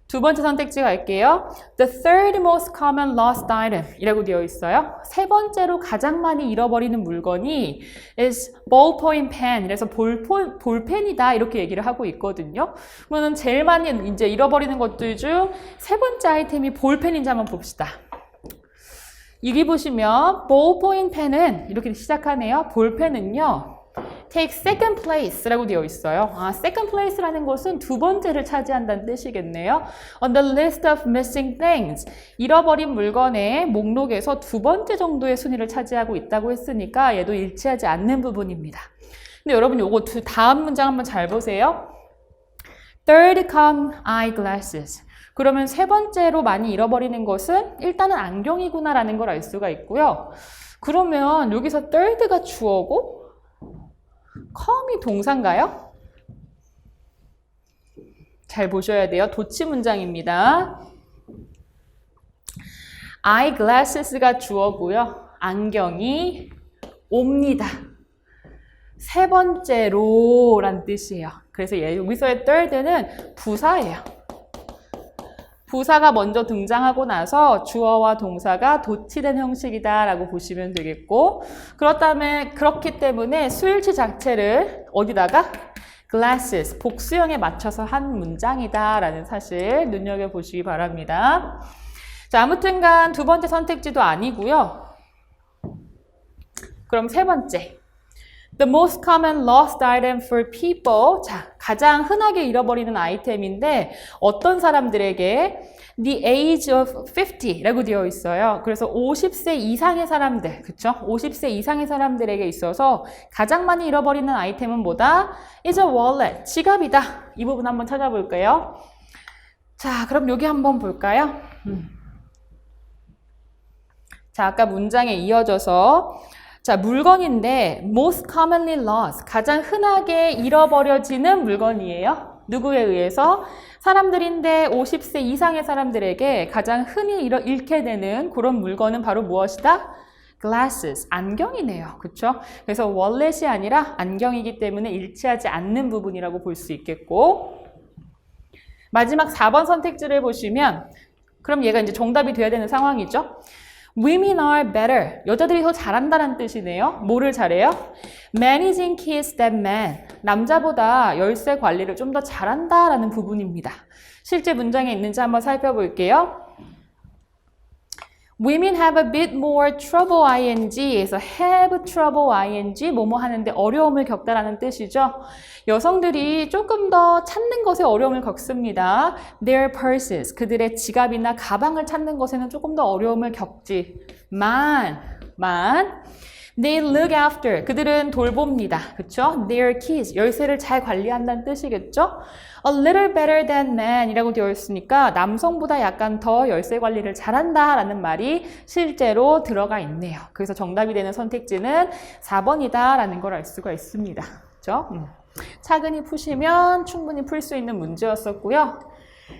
A: 두 번째 선택지 갈게요. The third most common lost item 이라고 되어 있어요. 세 번째로 가장 많이 잃어버리는 물건이 is ballpoint pen. 그래서 볼펜이다 이렇게 얘기를 하고 있거든요. 그러면 제일 많이 이제 잃어버리는 것들 중 세 번째 아이템이 볼펜인지 한번 봅시다. 여기 보시면 ballpoint pen은 이렇게 시작하네요. 볼펜은요. take second place라고 되어 있어요. second place라는 것은 두 번째를 차지한다는 뜻이겠네요. On the list of missing things. 잃어버린 물건의 목록에서 두 번째 정도의 순위를 차지하고 있다고 했으니까 얘도 일치하지 않는 부분입니다. 근데 여러분 요거 다음 문장 한번 잘 보세요. Third come eyeglasses. 그러면 세 번째로 많이 잃어버리는 것은 일단은 안경이구나라는 걸 알 수가 있고요. 그러면 여기서 third가 주어고 come이 동사인가요? 잘 보셔야 돼요. 도치 문장입니다. eyeglasses가 주어고요. 안경이 옵니다. 세 번째로 란 뜻이에요. 그래서 여기서의 third는 부사예요. 부사가 먼저 등장하고 나서 주어와 동사가 도치된 형식이다 라고 보시면 되겠고, 그렇기 때문에 수일치 자체를 어디다가? glasses, 복수형에 맞춰서 한 문장이다 라는 사실 눈여겨보시기 바랍니다. 자, 아무튼간 두 번째 선택지도 아니고요. 그럼 세 번째. The most common lost item for people. 자, 가장 흔하게 잃어버리는 아이템인데 어떤 사람들에게 the age of 50라고 되어 있어요. 그래서 50세 이상의 사람들, 그쵸? 50세 이상의 사람들에게 있어서 가장 많이 잃어버리는 아이템은 뭐다? is a wallet, 지갑이다. 이 부분 한번 찾아볼까요? 자, 그럼 여기 한번 볼까요? 자, 아까 문장에 이어져서 자, 물건인데 most commonly lost, 가장 흔하게 잃어버려지는 물건이에요. 누구에 의해서? 사람들인데 50세 이상의 사람들에게 가장 흔히 잃게 되는 그런 물건은 바로 무엇이다? glasses, 안경이네요. 그렇죠? 그래서 월렛이 아니라 안경이기 때문에 일치하지 않는 부분이라고 볼 수 있겠고, 마지막 4번 선택지를 보시면 그럼 얘가 이제 정답이 돼야 되는 상황이죠. Women are better. 여자들이 더 잘한다는 뜻이네요. 뭐를 잘해요? Managing keys than men. 남자보다 열쇠 관리를 좀 더 잘한다라는 부분입니다. 실제 문장에 있는지 한번 살펴볼게요. Women have a bit more trouble ing에서 have trouble ing 뭐뭐 하는데 어려움을 겪다라는 뜻이죠. 여성들이 조금 더 찾는 것에 어려움을 겪습니다. Their purses, 그들의 지갑이나 가방을 찾는 것에는 조금 더 어려움을 겪지만 they look after, 그들은 돌봅니다. 그쵸? Their keys, 열쇠를 잘 관리한다는 뜻이겠죠? A little better than men 이라고 되어 있으니까 남성보다 약간 더 열쇠 관리를 잘한다 라는 말이 실제로 들어가 있네요. 그래서 정답이 되는 선택지는 4번이다 라는 걸 알 수가 있습니다. 그쵸? 차근히 푸시면 충분히 풀 수 있는 문제였었고요.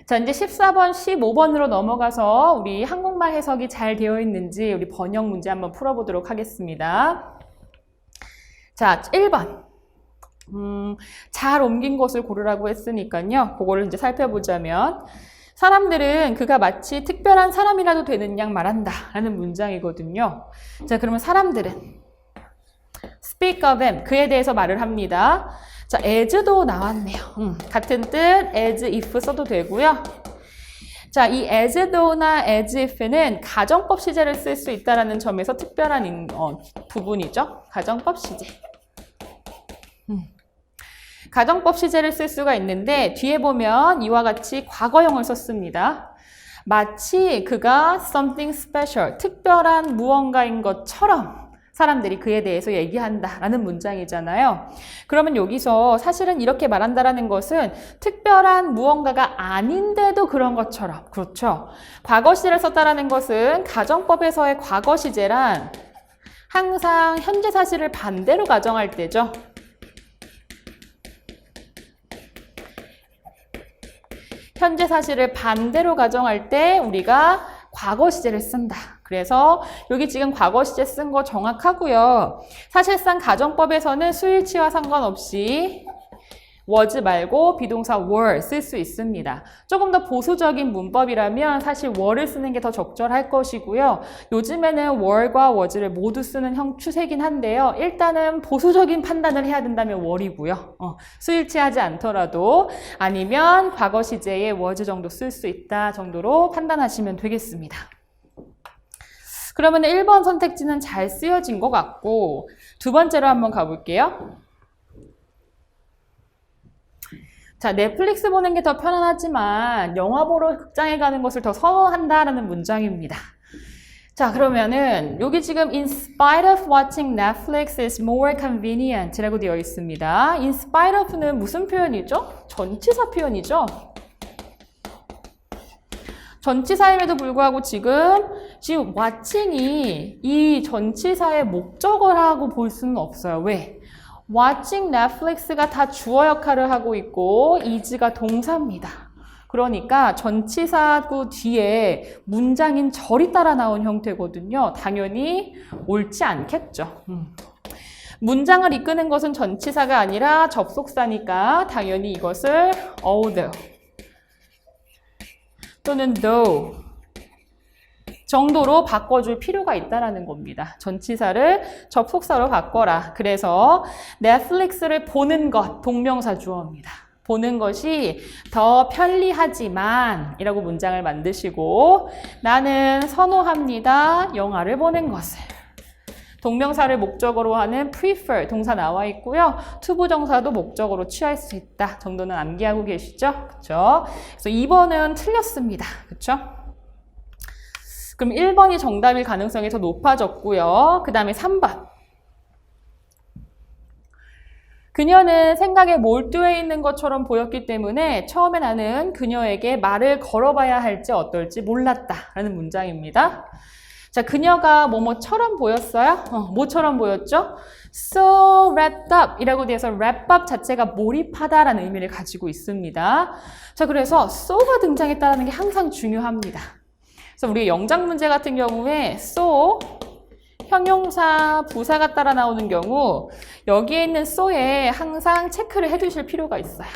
A: 자, 이제 14번, 15번으로 넘어가서 우리 한국말 해석이 잘 되어 있는지 우리 번역 문제 한번 풀어보도록 하겠습니다. 자, 1번. 잘 옮긴 것을 고르라고 했으니까요. 그거를 이제 살펴보자면, 사람들은 그가 마치 특별한 사람이라도 되는 양 말한다 라는 문장이거든요. 자, 그러면 사람들은 speak of him, 그에 대해서 말을 합니다. 자, as도 나왔네요. 같은 뜻 as if 써도 되고요. 자, 이 as though나 as if는 가정법 시제를 쓸 수 있다는 점에서 특별한 부분이죠. 가정법 시제. 가정법 시제를 쓸 수가 있는데 뒤에 보면 이와 같이 과거형을 썼습니다. 마치 그가 something special, 특별한 무언가인 것처럼 사람들이 그에 대해서 얘기한다라는 문장이잖아요. 그러면 여기서 사실은 이렇게 말한다라는 것은 특별한 무언가가 아닌데도 그런 것처럼, 그렇죠? 과거 시제를 썼다라는 것은 가정법에서의 과거 시제란 항상 현재 사실을 반대로 가정할 때죠. 현재 사실을 반대로 가정할 때 우리가 과거 시제를 쓴다. 그래서 여기 지금 과거 시제 쓴 거 정확하고요. 사실상 가정법에서는 수일치와 상관없이 was 말고 비동사 were 쓸 수 있습니다. 조금 더 보수적인 문법이라면 사실 were를 쓰는 게 더 적절할 것이고요. 요즘에는 were과 was를 모두 쓰는 추세긴 한데요. 일단은 보수적인 판단을 해야 된다면 were이고요. 수일치하지 않더라도 아니면 과거 시제에 was 정도 쓸 수 있다 정도로 판단하시면 되겠습니다. 그러면 1번 선택지는 잘 쓰여진 것 같고 두 번째로 한번 가볼게요. 자, 넷플릭스 보는 게 더 편안하지만 영화 보러 극장에 가는 것을 더 선호한다라는 문장입니다. 자, 그러면은 여기 지금 in spite of watching Netflix is more convenient 라고 되어 있습니다. in spite of는 무슨 표현이죠? 전치사 표현이죠. 전치사임에도 불구하고 지금 watching이 이 전치사의 목적어라고 볼 수는 없어요. 왜? watching Netflix가 다 주어 역할을 하고 있고 is가 동사입니다. 그러니까 전치사구 뒤에 문장인 절이 따라 나온 형태거든요. 당연히 옳지 않겠죠. 문장을 이끄는 것은 전치사가 아니라 접속사니까 당연히 이것을 although 또는 though 정도로 바꿔줄 필요가 있다는 겁니다. 전치사를 접속사로 바꿔라. 그래서 넷플릭스를 보는 것, 동명사 주어입니다. 보는 것이 더 편리하지만 이라고 문장을 만드시고 나는 선호합니다. 영화를 보는 것을. 동명사를 목적어로 하는 prefer 동사 나와 있고요. 투부정사도 목적어로 취할 수 있다 정도는 암기하고 계시죠? 그렇죠? 그래서 2번은 틀렸습니다. 그렇죠? 그럼 1번이 정답일 가능성이 더 높아졌고요. 그 다음에 3번. 그녀는 생각에 몰두해 있는 것처럼 보였기 때문에 처음에 나는 그녀에게 말을 걸어봐야 할지 어떨지 몰랐다 라는 문장입니다. 자, 그녀가 뭐뭐처럼 보였어요? 뭐처럼 보였죠? So wrapped up 이라고 돼서 wrap up 자체가 몰입하다라는 의미를 가지고 있습니다. 자, 그래서 so가 등장했다는 게 항상 중요합니다. 그래서 우리 영작 문제 같은 경우에 so, 형용사, 부사가 따라 나오는 경우 여기에 있는 so에 항상 체크를 해두실 필요가 있어요.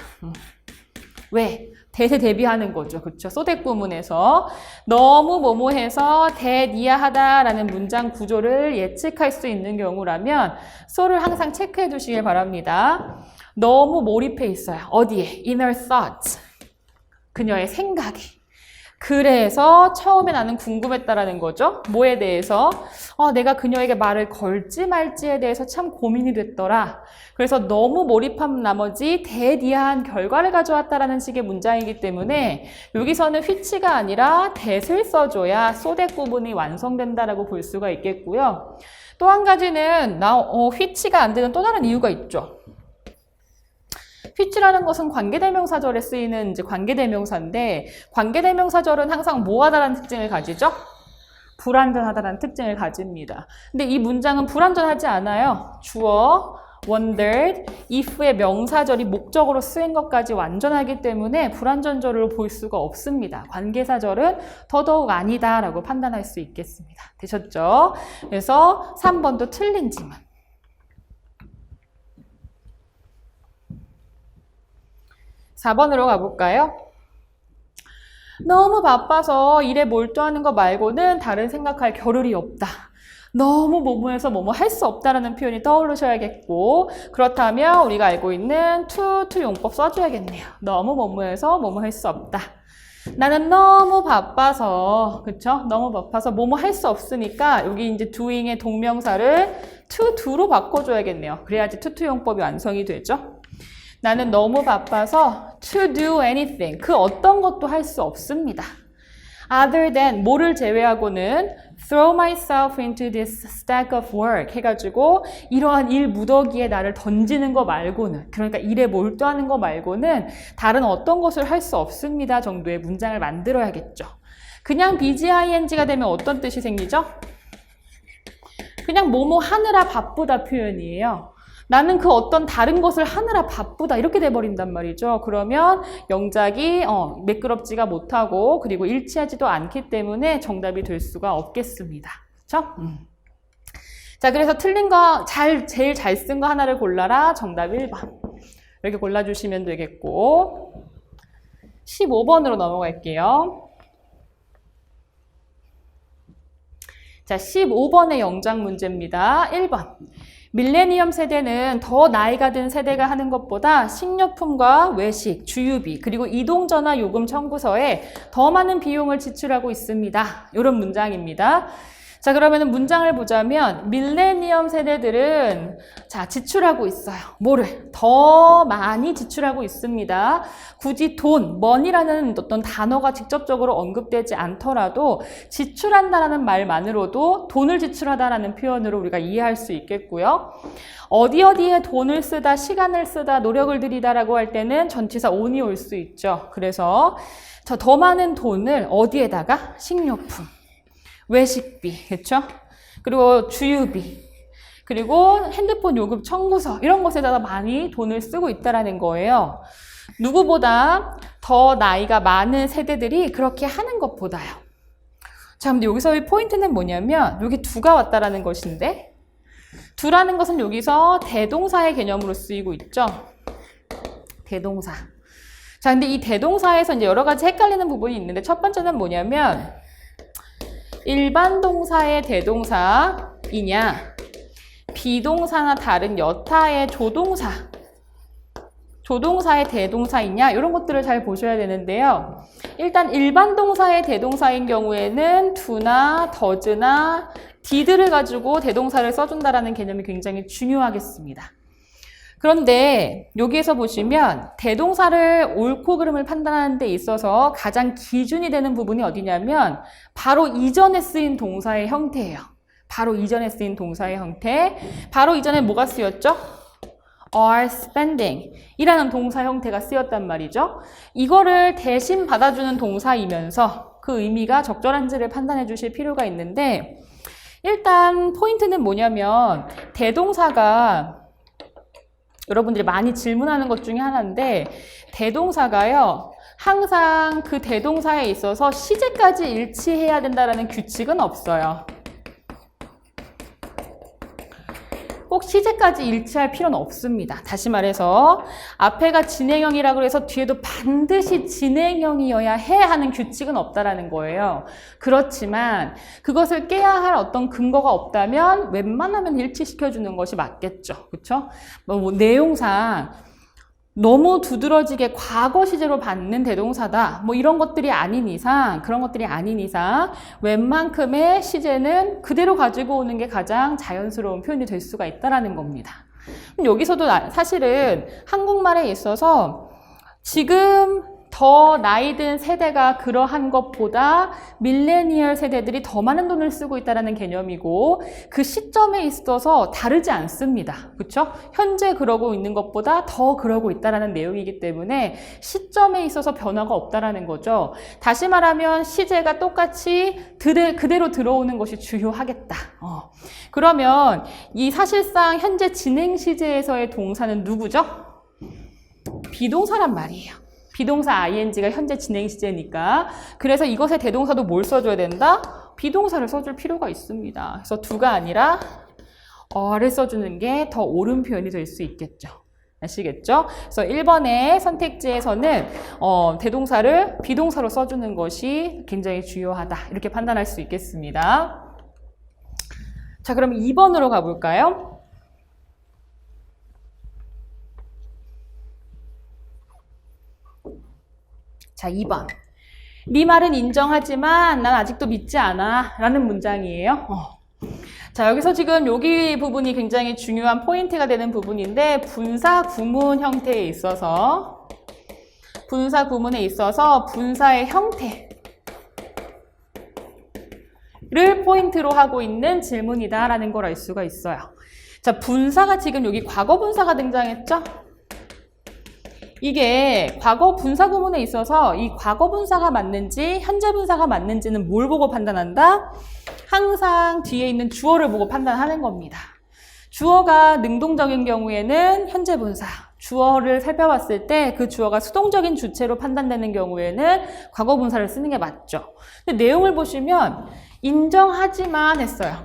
A: 왜? 대세 대비하는 거죠. 그렇죠? 소댓 구문에서 너무 뭐뭐해서 대니아하다라는 문장 구조를 예측할 수 있는 경우라면 so를 항상 체크해 두시길 바랍니다. 너무 몰입해 있어요. 어디에? inner thoughts. 그녀의 생각이. 그래서 처음에 나는 궁금했다라는 거죠. 뭐에 대해서? 내가 그녀에게 말을 걸지 말지에 대해서 참 고민이 됐더라. 그래서 너무 몰입한 나머지 대디한 결과를 가져왔다라는 식의 문장이기 때문에 여기서는 which가 아니라 that을 써줘야 소댓 구문이 완성된다라고 볼 수가 있겠고요. 또 한 가지는 which가 안 되는 또 다른 이유가 있죠. which라는 것은 관계대명사절에 쓰이는 이제 관계대명사인데 관계대명사절은 항상 뭐하다라는 특징을 가지죠? 불완전하다라는 특징을 가집니다. 근데 이 문장은 불완전하지 않아요. 주어, wondered, if의 명사절이 목적으로 쓰인 것까지 완전하기 때문에 불완전절로 볼 수가 없습니다. 관계사절은 더더욱 아니다라고 판단할 수 있겠습니다. 되셨죠? 그래서 3번도 틀린 지문. 4번으로 가볼까요? 너무 바빠서 일에 몰두하는 거 말고는 다른 생각할 겨를이 없다. 너무 뭐뭐해서 뭐뭐 할 수 없다라는 표현이 떠오르셔야겠고 그렇다면 우리가 알고 있는 to 용법 써줘야겠네요. 너무 뭐뭐해서 뭐뭐 할 수 없다. 나는 너무 바빠서 그쵸? 너무 바빠서 뭐뭐 할 수 없으니까 여기 이제 doing의 동명사를 to do로 바꿔줘야겠네요. 그래야지 to 용법이 완성이 되죠. 나는 너무 바빠서 to do anything, 그 어떤 것도 할 수 없습니다. Other than, 뭐를 제외하고는 throw myself into this stack of work 해가지고 이러한 일 무더기에 나를 던지는 거 말고는, 그러니까 일에 몰두하는 거 말고는 다른 어떤 것을 할 수 없습니다 정도의 문장을 만들어야겠죠. 그냥 BGING가 되면 어떤 뜻이 생기죠? 그냥 뭐뭐 하느라 바쁘다 표현이에요. 나는 그 어떤 다른 것을 하느라 바쁘다 이렇게 돼버린단 말이죠. 그러면 영작이 매끄럽지가 못하고 그리고 일치하지도 않기 때문에 정답이 될 수가 없겠습니다. 그렇죠? 자, 그래서 틀린 거 제일 잘 쓴 거 하나를 골라라. 정답 1번. 이렇게 골라주시면 되겠고 15번으로 넘어갈게요. 자, 15번의 영작 문제입니다. 1번. 밀레니엄 세대는 더 나이가 든 세대가 하는 것보다 식료품과 외식, 주유비, 그리고 이동전화 요금 청구서에 더 많은 비용을 지출하고 있습니다. 이런 문장입니다. 자, 그러면 문장을 보자면 밀레니엄 세대들은 자, 지출하고 있어요. 뭐를? 더 많이 지출하고 있습니다. 굳이 돈, money라는 어떤 단어가 직접적으로 언급되지 않더라도 지출한다라는 말만으로도 돈을 지출하다라는 표현으로 우리가 이해할 수 있겠고요. 어디에 돈을 쓰다, 시간을 쓰다, 노력을 들이다라고 할 때는 전치사 on이 올 수 있죠. 그래서 저 더 많은 돈을 어디에다가? 식료품. 외식비, 그렇죠? 그리고 주유비, 그리고 핸드폰 요금 청구서 이런 것에다가 많이 돈을 쓰고 있다라는 거예요. 누구보다 더 나이가 많은 세대들이 그렇게 하는 것보다요. 자, 근데 여기서의 포인트는 뭐냐면 여기 두가 왔다라는 것인데 두라는 것은 여기서 대동사의 개념으로 쓰이고 있죠. 대동사. 자, 근데 이 대동사에서 이제 여러 가지 헷갈리는 부분이 있는데 첫 번째는 뭐냐면 일반 동사의 대동사이냐, 비동사나 다른 여타의 조동사의 대동사이냐 이런 것들을 잘 보셔야 되는데요. 일단 일반 동사의 대동사인 경우에는 do나 does나 did를 가지고 대동사를 써준다라는 개념이 굉장히 중요하겠습니다. 그런데 여기에서 보시면 대동사를 옳고 그름을 판단하는 데 있어서 가장 기준이 되는 부분이 어디냐면 바로 이전에 쓰인 동사의 형태예요. 바로 이전에 쓰인 동사의 형태. 바로 이전에 뭐가 쓰였죠? are spending 이라는 동사 형태가 쓰였단 말이죠. 이거를 대신 받아주는 동사이면서 그 의미가 적절한지를 판단해 주실 필요가 있는데 일단 포인트는 뭐냐면 대동사가 여러분들이 많이 질문하는 것 중에 하나인데 대동사가요. 항상 그 대동사에 있어서 시제까지 일치해야 된다는 규칙은 없어요. 꼭 시제까지 일치할 필요는 없습니다. 다시 말해서 앞에가 진행형이라고 해서 뒤에도 반드시 진행형이어야 해 하는 규칙은 없다라는 거예요. 그렇지만 그것을 깨야 할 어떤 근거가 없다면 웬만하면 일치시켜주는 것이 맞겠죠. 그렇죠? 뭐 내용상 너무 두드러지게 과거 시제로 받는 대동사다. 뭐 이런 것들이 아닌 이상, 그런 것들이 아닌 이상 웬만큼의 시제는 그대로 가지고 오는 게 가장 자연스러운 표현이 될 수가 있다라는 겁니다. 여기서도 사실은 한국말에 있어서 지금 더 나이 든 세대가 그러한 것보다 밀레니얼 세대들이 더 많은 돈을 쓰고 있다는 개념이고 그 시점에 있어서 다르지 않습니다. 그렇죠? 현재 그러고 있는 것보다 더 그러고 있다는 내용이기 때문에 시점에 있어서 변화가 없다는 거죠. 다시 말하면 시제가 똑같이 그대로 들어오는 것이 주요하겠다. 그러면 이 사실상 현재 진행 시제에서의 동사는 누구죠? 비동사란 말이에요. 비동사 ing가 현재 진행 시제니까. 그래서 이것의 대동사도 뭘 써줘야 된다? 비동사를 써줄 필요가 있습니다. 그래서 do가 아니라 어를 써주는 게 더 옳은 표현이 될 수 있겠죠. 아시겠죠? 그래서 1번의 선택지에서는 대동사를 비동사로 써주는 것이 굉장히 중요하다. 이렇게 판단할 수 있겠습니다. 자, 그럼 2번으로 가볼까요? 자, 2번. 네 말은 인정하지만 난 아직도 믿지 않아 라는 문장이에요. 자, 여기서 지금 여기 부분이 굉장히 중요한 포인트가 되는 부분인데 분사 구문 형태에 있어서 분사 구문에 있어서 분사의 형태를 포인트로 하고 있는 질문이다라는 걸 알 수가 있어요. 자, 분사가 지금 여기 과거 분사가 등장했죠? 이게 과거 분사 구문에 있어서 이 과거 분사가 맞는지 현재 분사가 맞는지는 뭘 보고 판단한다? 항상 뒤에 있는 주어를 보고 판단하는 겁니다. 주어가 능동적인 경우에는 현재 분사. 주어를 살펴봤을 때 그 주어가 수동적인 주체로 판단되는 경우에는 과거 분사를 쓰는 게 맞죠. 근데 내용을 보시면 인정하지만 했어요.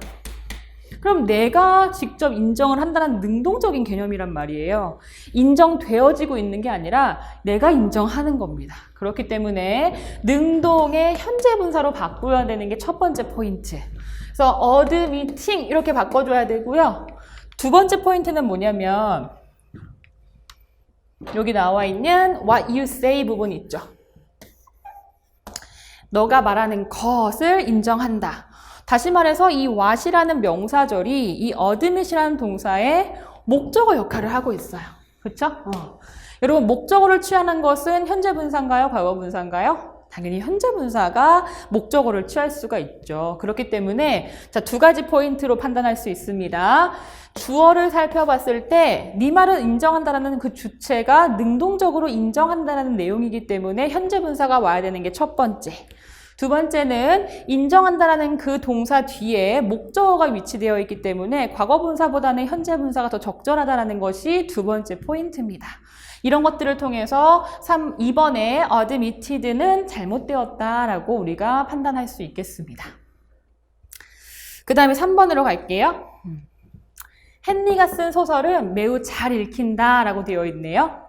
A: 그럼 내가 직접 인정을 한다는 능동적인 개념이란 말이에요. 인정되어지고 있는 게 아니라 내가 인정하는 겁니다. 그렇기 때문에 능동의 현재 분사로 바꿔야 되는 게 첫 번째 포인트. 그래서 admitting 이렇게 바꿔줘야 되고요. 두 번째 포인트는 뭐냐면 여기 나와 있는 what you say 부분 있죠. 너가 말하는 것을 인정한다. 다시 말해서 이 what이라는 명사절이 이 admit이라는 동사의 목적어 역할을 하고 있어요. 그렇죠? 여러분 목적어를 취하는 것은 현재 분사인가요? 과거 분사인가요? 당연히 현재 분사가 목적어를 취할 수가 있죠. 그렇기 때문에 자, 두 가지 포인트로 판단할 수 있습니다. 주어를 살펴봤을 때 네 말을 인정한다라는 그 주체가 능동적으로 인정한다라는 내용이기 때문에 현재 분사가 와야 되는 게 첫 번째. 두 번째는 인정한다라는 그 동사 뒤에 목적어가 위치되어 있기 때문에 과거 분사보다는 현재 분사가 더 적절하다라는 것이 두 번째 포인트입니다. 이런 것들을 통해서 2번에 admitted는 잘못되었다라고 우리가 판단할 수 있겠습니다. 그 다음에 3번으로 갈게요. 헨리가 쓴 소설은 매우 잘 읽힌다라고 되어 있네요.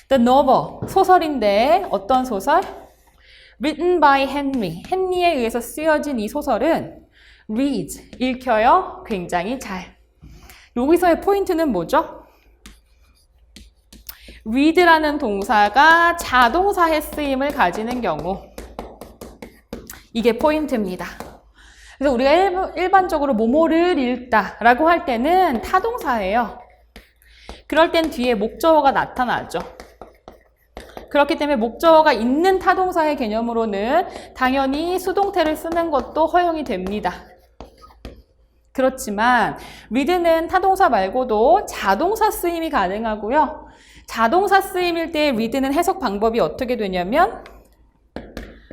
A: The novel, 소설인데 어떤 소설? Written by Henry, 헨리에 의해서 쓰여진 이 소설은 reads, 읽혀요. 굉장히 잘. 여기서의 포인트는 뭐죠? read라는 동사가 자동사의 쓰임을 가지는 경우. 이게 포인트입니다. 그래서 우리가 일반적으로 뭐뭐를 읽다라고 할 때는 타동사예요. 그럴 땐 뒤에 목적어가 나타나죠. 그렇기 때문에 목적어가 있는 타동사의 개념으로는 당연히 수동태를 쓰는 것도 허용이 됩니다. 그렇지만 read는 타동사 말고도 자동사 쓰임이 가능하고요. 자동사 쓰임일 때 read는 해석 방법이 어떻게 되냐면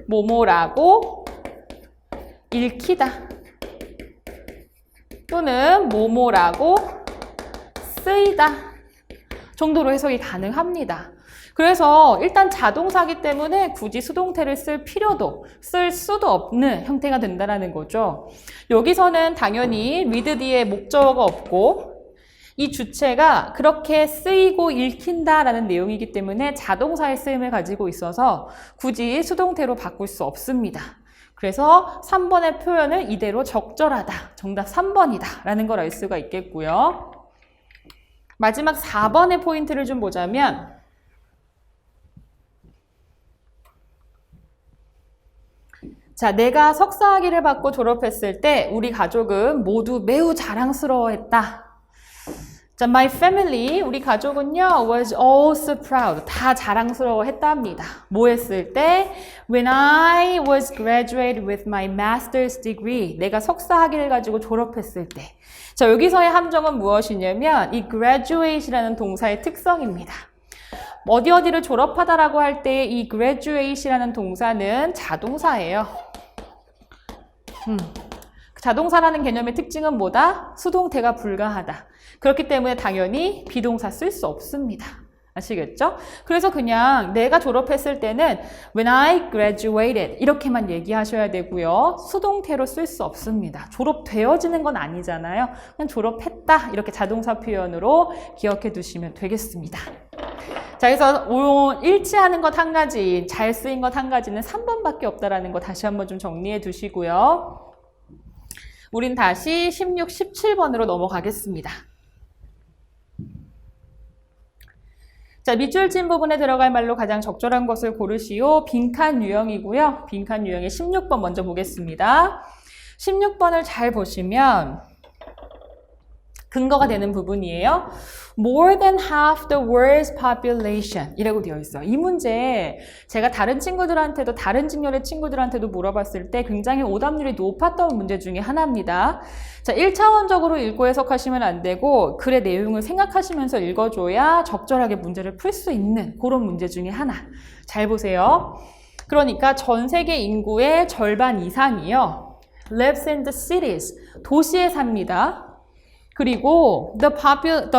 A: 뭐뭐라고 읽히다 또는 뭐뭐라고 쓰이다 정도로 해석이 가능합니다. 그래서 일단 자동사기 때문에 굳이 수동태를 쓸 수도 없는 형태가 된다는 거죠. 여기서는 당연히 read 뒤에 목적어가 없고 이 주체가 그렇게 쓰이고 읽힌다라는 내용이기 때문에 자동사의 쓰임을 가지고 있어서 굳이 수동태로 바꿀 수 없습니다. 그래서 3번의 표현은 이대로 적절하다. 정답 3번이다. 라는 걸 알 수가 있겠고요. 마지막 4번의 포인트를 좀 보자면 자, 내가 석사학위를 받고 졸업했을 때 우리 가족은 모두 매우 자랑스러워했다. 자, my family, 우리 가족은요, was all so proud. 다 자랑스러워했답니다. 뭐 했을 때? When I was graduated with my master's degree. 내가 석사학위를 가지고 졸업했을 때. 자, 여기서의 함정은 무엇이냐면 이 graduate이라는 동사의 특성입니다. 어디를 졸업하다라고 할 때 이 graduate이라는 동사는 자동사예요. 자동사라는 개념의 특징은 뭐다? 수동태가 불가하다. 그렇기 때문에 당연히 비동사 쓸 수 없습니다. 아시겠죠? 그래서 그냥 내가 졸업했을 때는 when I graduated 이렇게만 얘기하셔야 되고요. 수동태로 쓸 수 없습니다. 졸업되어지는 건 아니잖아요. 그냥 졸업했다 이렇게 자동사 표현으로 기억해 두시면 되겠습니다. 자, 그래서 일치하는 것 한 가지, 잘 쓰인 것 한 가지는 3번밖에 없다라는 거 다시 한번 좀 정리해 두시고요. 우린 다시 16, 17번으로 넘어가겠습니다. 자, 밑줄 친 부분에 들어갈 말로 가장 적절한 것을 고르시오. 빈칸 유형이고요. 빈칸 유형의 16번 먼저 보겠습니다. 16번을 잘 보시면 근거가 되는 부분이에요. More than half the world's population 이라고 되어 있어요. 이 문제 제가 다른 친구들한테도 다른 직렬의 친구들한테도 물어봤을 때 굉장히 오답률이 높았던 문제 중에 하나입니다. 자, 1차원적으로 읽고 해석하시면 안 되고 글의 내용을 생각하시면서 읽어줘야 적절하게 문제를 풀 수 있는 그런 문제 중에 하나. 잘 보세요. 그러니까 전 세계 인구의 절반 이상이요. lives in the cities. 도시에 삽니다. 그리고 the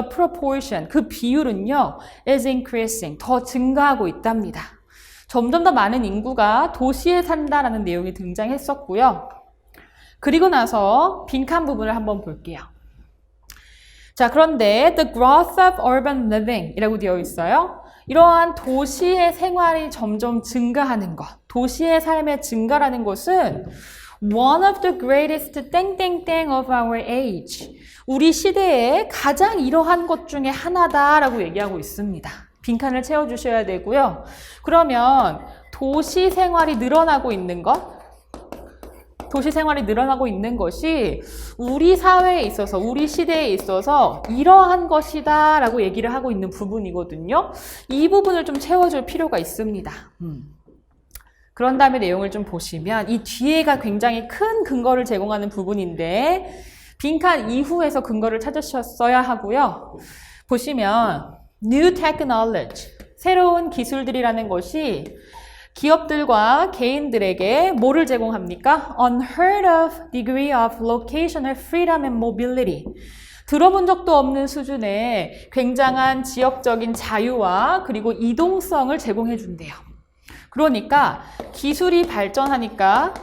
A: proportion, 그 비율은요, is increasing, 더 증가하고 있답니다. 점점 더 많은 인구가 도시에 산다라는 내용이 등장했었고요. 그리고 나서 빈칸 부분을 한번 볼게요. 자, 그런데 the growth of urban living 이라고 되어 있어요. 이러한 도시의 생활이 점점 증가하는 것, 도시의 삶의 증가라는 것은 one of the greatest 땡땡땡 of our age, 우리 시대의 가장 이러한 것 중에 하나다라고 얘기하고 있습니다. 빈칸을 채워주셔야 되고요. 그러면 도시 생활이 늘어나고 있는 것, 도시 생활이 늘어나고 있는 것이 우리 사회에 있어서, 우리 시대에 있어서 이러한 것이다 라고 얘기를 하고 있는 부분이거든요. 이 부분을 좀 채워줄 필요가 있습니다. 그런 다음에 내용을 좀 보시면 이 뒤에가 굉장히 큰 근거를 제공하는 부분인데 빈칸 이후에서 근거를 찾으셨어야 하고요. 보시면 New Technology, 새로운 기술들이라는 것이 기업들과 개인들에게 뭐를 제공합니까? Unheard of degree of locational freedom and mobility. 들어본 적도 없는 수준의 굉장한 지역적인 자유와 그리고 이동성을 제공해 준대요. 그러니까 기술이 발전하니까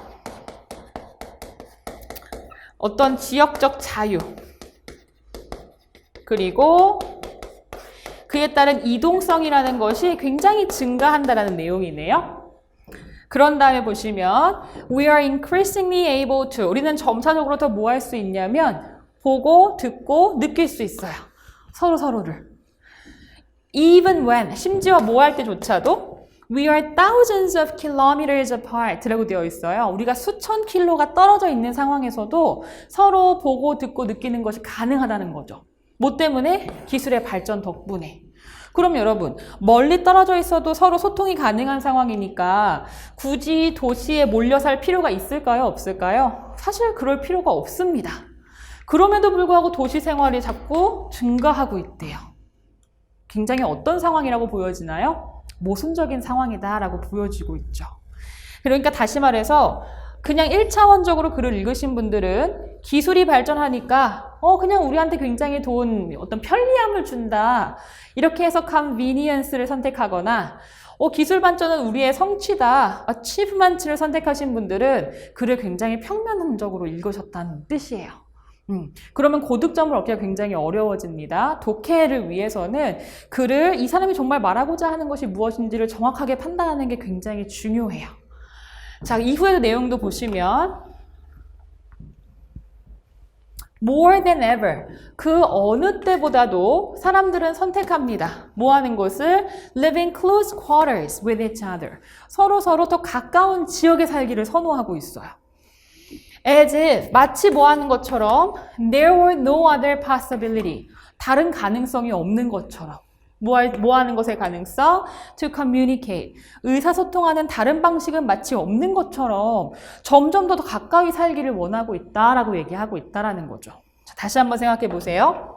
A: 어떤 지역적 자유 그리고 그에 따른 이동성이라는 것이 굉장히 증가한다는 내용이네요. 그런 다음에 보시면 We are increasingly able to, 우리는 점차적으로 더 뭐 할 수 있냐면 보고, 듣고, 느낄 수 있어요. 서로를. Even when, 심지어 뭐 할 때조차도 We are thousands of kilometers apart 라고 되어 있어요. 우리가 수천 킬로가 떨어져 있는 상황에서도 서로 보고, 듣고, 느끼는 것이 가능하다는 거죠. 뭐 때문에? 기술의 발전 덕분에. 그럼 여러분, 멀리 떨어져 있어도 서로 소통이 가능한 상황이니까 굳이 도시에 몰려 살 필요가 있을까요? 없을까요? 사실 그럴 필요가 없습니다. 그럼에도 불구하고 도시 생활이 자꾸 증가하고 있대요. 굉장히 어떤 상황이라고 보여지나요? 모순적인 상황이다라고 보여지고 있죠. 그러니까 다시 말해서 그냥 1차원적으로 글을 읽으신 분들은 기술이 발전하니까 그냥 우리한테 굉장히 좋은 어떤 편리함을 준다. 이렇게 해서 convenience를 선택하거나 기술 발전은 우리의 성취다. achievement를 선택하신 분들은 글을 굉장히 평면적으로 읽으셨다는 뜻이에요. 그러면 고득점을 얻기가 굉장히 어려워집니다. 독해를 위해서는 글을 이 사람이 정말 말하고자 하는 것이 무엇인지를 정확하게 판단하는 게 굉장히 중요해요. 자, 이후의 내용도 보시면 More than ever, 그 어느 때보다도 사람들은 선택합니다. 뭐 하는 것을? Live in close quarters with each other. 서로 더 가까운 지역에 살기를 선호하고 있어요. As if, 마치 뭐 하는 것처럼 There were no other possibility. 다른 가능성이 없는 것처럼. 뭐 하는 것의 가능성? To communicate. 의사소통하는 다른 방식은 마치 없는 것처럼 점점 더 가까이 살기를 원하고 있다라고 얘기하고 있다라는 거죠. 자, 다시 한번 생각해 보세요.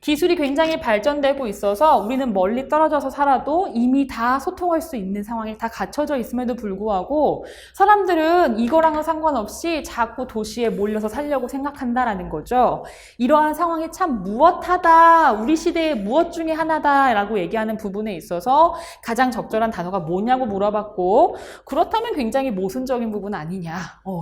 A: 기술이 굉장히 발전되고 있어서 우리는 멀리 떨어져서 살아도 이미 다 소통할 수 있는 상황이 다 갖춰져 있음에도 불구하고 사람들은 이거랑은 상관없이 자꾸 도시에 몰려서 살려고 생각한다라는 거죠. 이러한 상황이 참 무엇하다, 우리 시대의 무엇 중에 하나다라고 얘기하는 부분에 있어서 가장 적절한 단어가 뭐냐고 물어봤고 그렇다면 굉장히 모순적인 부분 아니냐.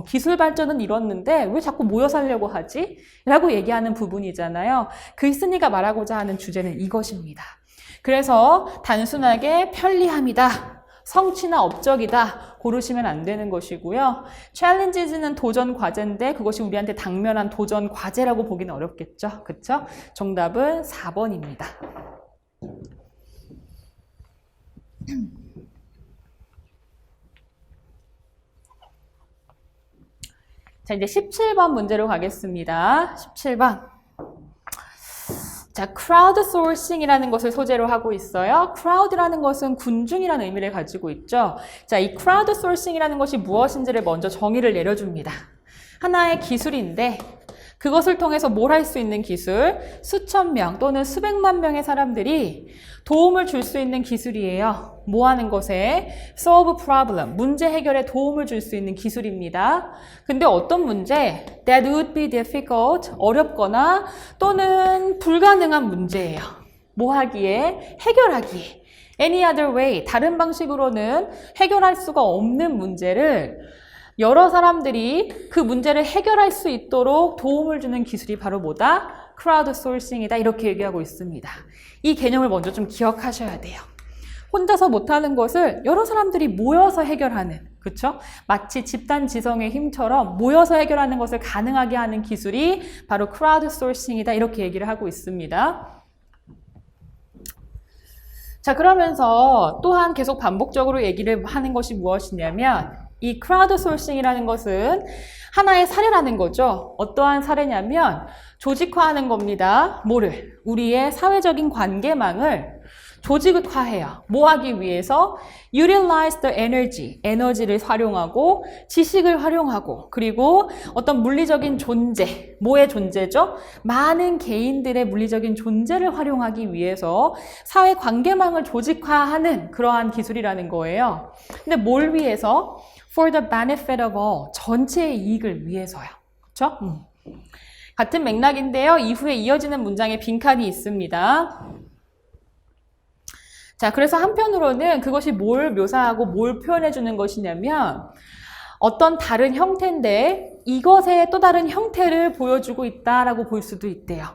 A: 기술 발전은 이뤘는데 왜 자꾸 모여 살려고 하지? 라고 얘기하는 부분이잖아요. 글쓴이가 말하고자 하는 주제는 이것입니다. 그래서 단순하게 편리함이다, 성취나 업적이다 고르시면 안 되는 것이고요. challenges는 도전 과제인데 그것이 우리한테 당면한 도전 과제라고 보기는 어렵겠죠. 그쵸? 정답은 4번입니다. 자, 이제 17번 문제로 가겠습니다. 17번. 자, crowdsourcing이라는 것을 소재로 하고 있어요. crowd라는 것은 군중이라는 의미를 가지고 있죠. 자, 이 crowdsourcing이라는 것이 무엇인지를 먼저 정의를 내려줍니다. 하나의 기술인데 그것을 통해서 뭘 할 수 있는 기술? 수천 명 또는 수백만 명의 사람들이 도움을 줄 수 있는 기술이에요. 뭐 하는 것에? solve problem, 문제 해결에 도움을 줄 수 있는 기술입니다. 근데 어떤 문제? that would be difficult, 어렵거나 또는 불가능한 문제예요. 뭐 하기에? 해결하기에. any other way, 다른 방식으로는 해결할 수가 없는 문제를 여러 사람들이 그 문제를 해결할 수 있도록 도움을 주는 기술이 바로 뭐다? 크라우드 소싱이다. 이렇게 얘기하고 있습니다. 이 개념을 먼저 좀 기억하셔야 돼요. 혼자서 못하는 것을 여러 사람들이 모여서 해결하는, 그렇죠? 마치 집단 지성의 힘처럼 모여서 해결하는 것을 가능하게 하는 기술이 바로 크라우드 소싱이다. 이렇게 얘기를 하고 있습니다. 자, 그러면서 또한 계속 반복적으로 얘기를 하는 것이 무엇이냐면 이 크라우드 소싱이라는 것은 하나의 사례라는 거죠. 어떠한 사례냐면 조직화하는 겁니다. 뭐를? 우리의 사회적인 관계망을 조직화해요. 뭐 하기 위해서? utilize the energy, 에너지를 활용하고 지식을 활용하고 그리고 어떤 물리적인 존재, 뭐의 존재죠? 많은 개인들의 물리적인 존재를 활용하기 위해서 사회 관계망을 조직화하는 그러한 기술이라는 거예요. 근데 뭘 위해서? for the benefit of all, 전체의 이익을 위해서요. 그렇죠? 같은 맥락인데요. 이후에 이어지는 문장에 빈칸이 있습니다. 자, 그래서 한편으로는 그것이 뭘 묘사하고 뭘 표현해 주는 것이냐면 어떤 다른 형태인데 이것의 또 다른 형태를 보여주고 있다라고 볼 수도 있대요.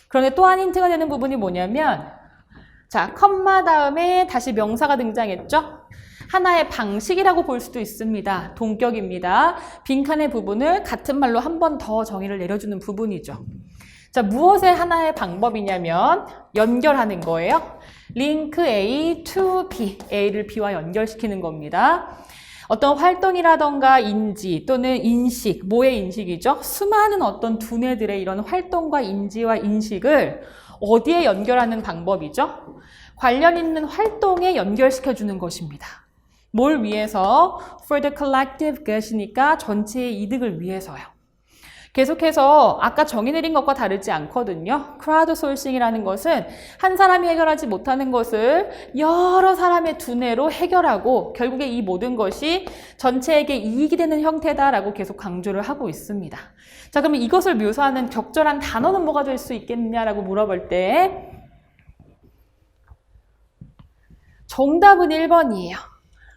A: 그런데 또 한 힌트가 되는 부분이 뭐냐면 자, 컴마 다음에 다시 명사가 등장했죠? 하나의 방식이라고 볼 수도 있습니다. 동격입니다. 빈칸의 부분을 같은 말로 한 번 더 정의를 내려주는 부분이죠. 자, 무엇의 하나의 방법이냐면 연결하는 거예요. link A to B, A를 B와 연결시키는 겁니다. 어떤 활동이라던가 인지 또는 인식, 뭐의 인식이죠? 수많은 어떤 두뇌들의 이런 활동과 인지와 인식을 어디에 연결하는 방법이죠? 관련 있는 활동에 연결시켜주는 것입니다. 뭘 위해서? For the collective good이니까 전체의 이득을 위해서요. 계속해서 아까 정의 내린 것과 다르지 않거든요. 크라우드 소싱이라는 것은 한 사람이 해결하지 못하는 것을 여러 사람의 두뇌로 해결하고 결국에 이 모든 것이 전체에게 이익이 되는 형태다라고 계속 강조를 하고 있습니다. 자, 그러면 이것을 묘사하는 적절한 단어는 뭐가 될 수 있겠느냐라고 물어볼 때 정답은 1번이에요.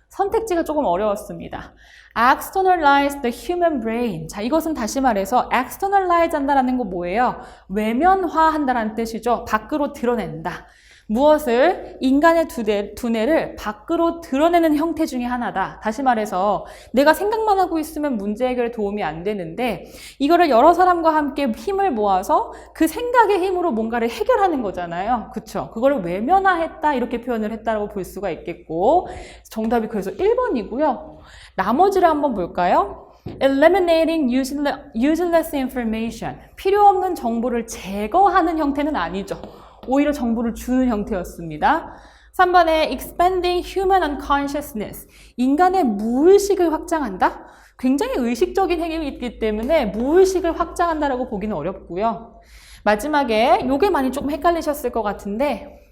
A: 선택지가 조금 어려웠습니다. externalize the human brain. 자, 이것은 다시 말해서 externalize 한다라는 거 뭐예요? 외면화한다라는 뜻이죠. 밖으로 드러낸다. 무엇을? 인간의 두뇌를 밖으로 드러내는 형태 중에 하나다. 다시 말해서 내가 생각만 하고 있으면 문제 해결에 도움이 안 되는데 이거를 여러 사람과 함께 힘을 모아서 그 생각의 힘으로 뭔가를 해결하는 거잖아요. 그쵸? 그거를 외면화했다 이렇게 표현을 했다고 볼 수가 있겠고 정답이 그래서 1번이고요. 나머지를 한번 볼까요? Eliminating useless information. 필요 없는 정보를 제거하는 형태는 아니죠. 오히려 정보를 주는 형태였습니다. 3번에 expanding human unconsciousness. 인간의 무의식을 확장한다? 굉장히 의식적인 행위가 있기 때문에 무의식을 확장한다라고 보기는 어렵고요. 마지막에 이게 많이 조금 헷갈리셨을 것 같은데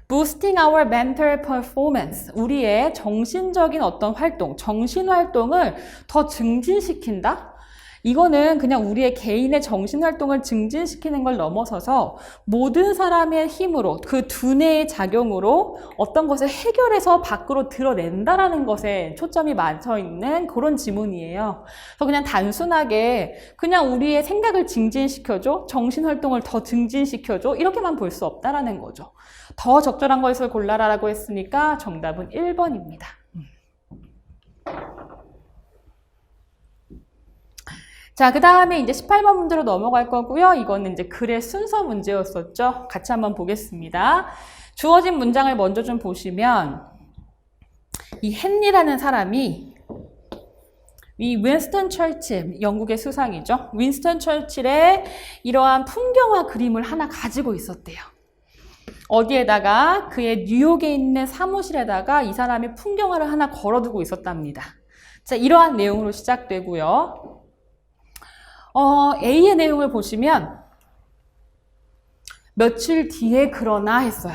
A: boosting our mental performance. 우리의 정신적인 어떤 활동, 정신활동을 더 증진시킨다? 이거는 그냥 우리의 개인의 정신활동을 증진시키는 걸 넘어서서 모든 사람의 힘으로 그 두뇌의 작용으로 어떤 것을 해결해서 밖으로 드러낸다라는 것에 초점이 맞춰 있는 그런 지문이에요. 그래서 그냥 단순하게 그냥 우리의 생각을 증진시켜줘, 정신활동을 더 증진시켜줘 이렇게만 볼 수 없다라는 거죠. 더 적절한 것을 골라라라고 했으니까 정답은 1번입니다. 자, 그 다음에 이제 18번 문제로 넘어갈 거고요. 이거는 이제 글의 순서 문제였었죠. 같이 한번 보겠습니다. 주어진 문장을 먼저 좀 보시면 이 헨리라는 사람이 이 윈스턴 처칠, 영국의 수상이죠. 윈스턴 처칠의 이러한 풍경화 그림을 하나 가지고 있었대요. 어디에다가 그의 뉴욕에 있는 사무실에다가 이 사람이 풍경화를 하나 걸어두고 있었답니다. 자, 이러한 내용으로 시작되고요. A의 내용을 보시면 며칠 뒤에 그러나 했어요.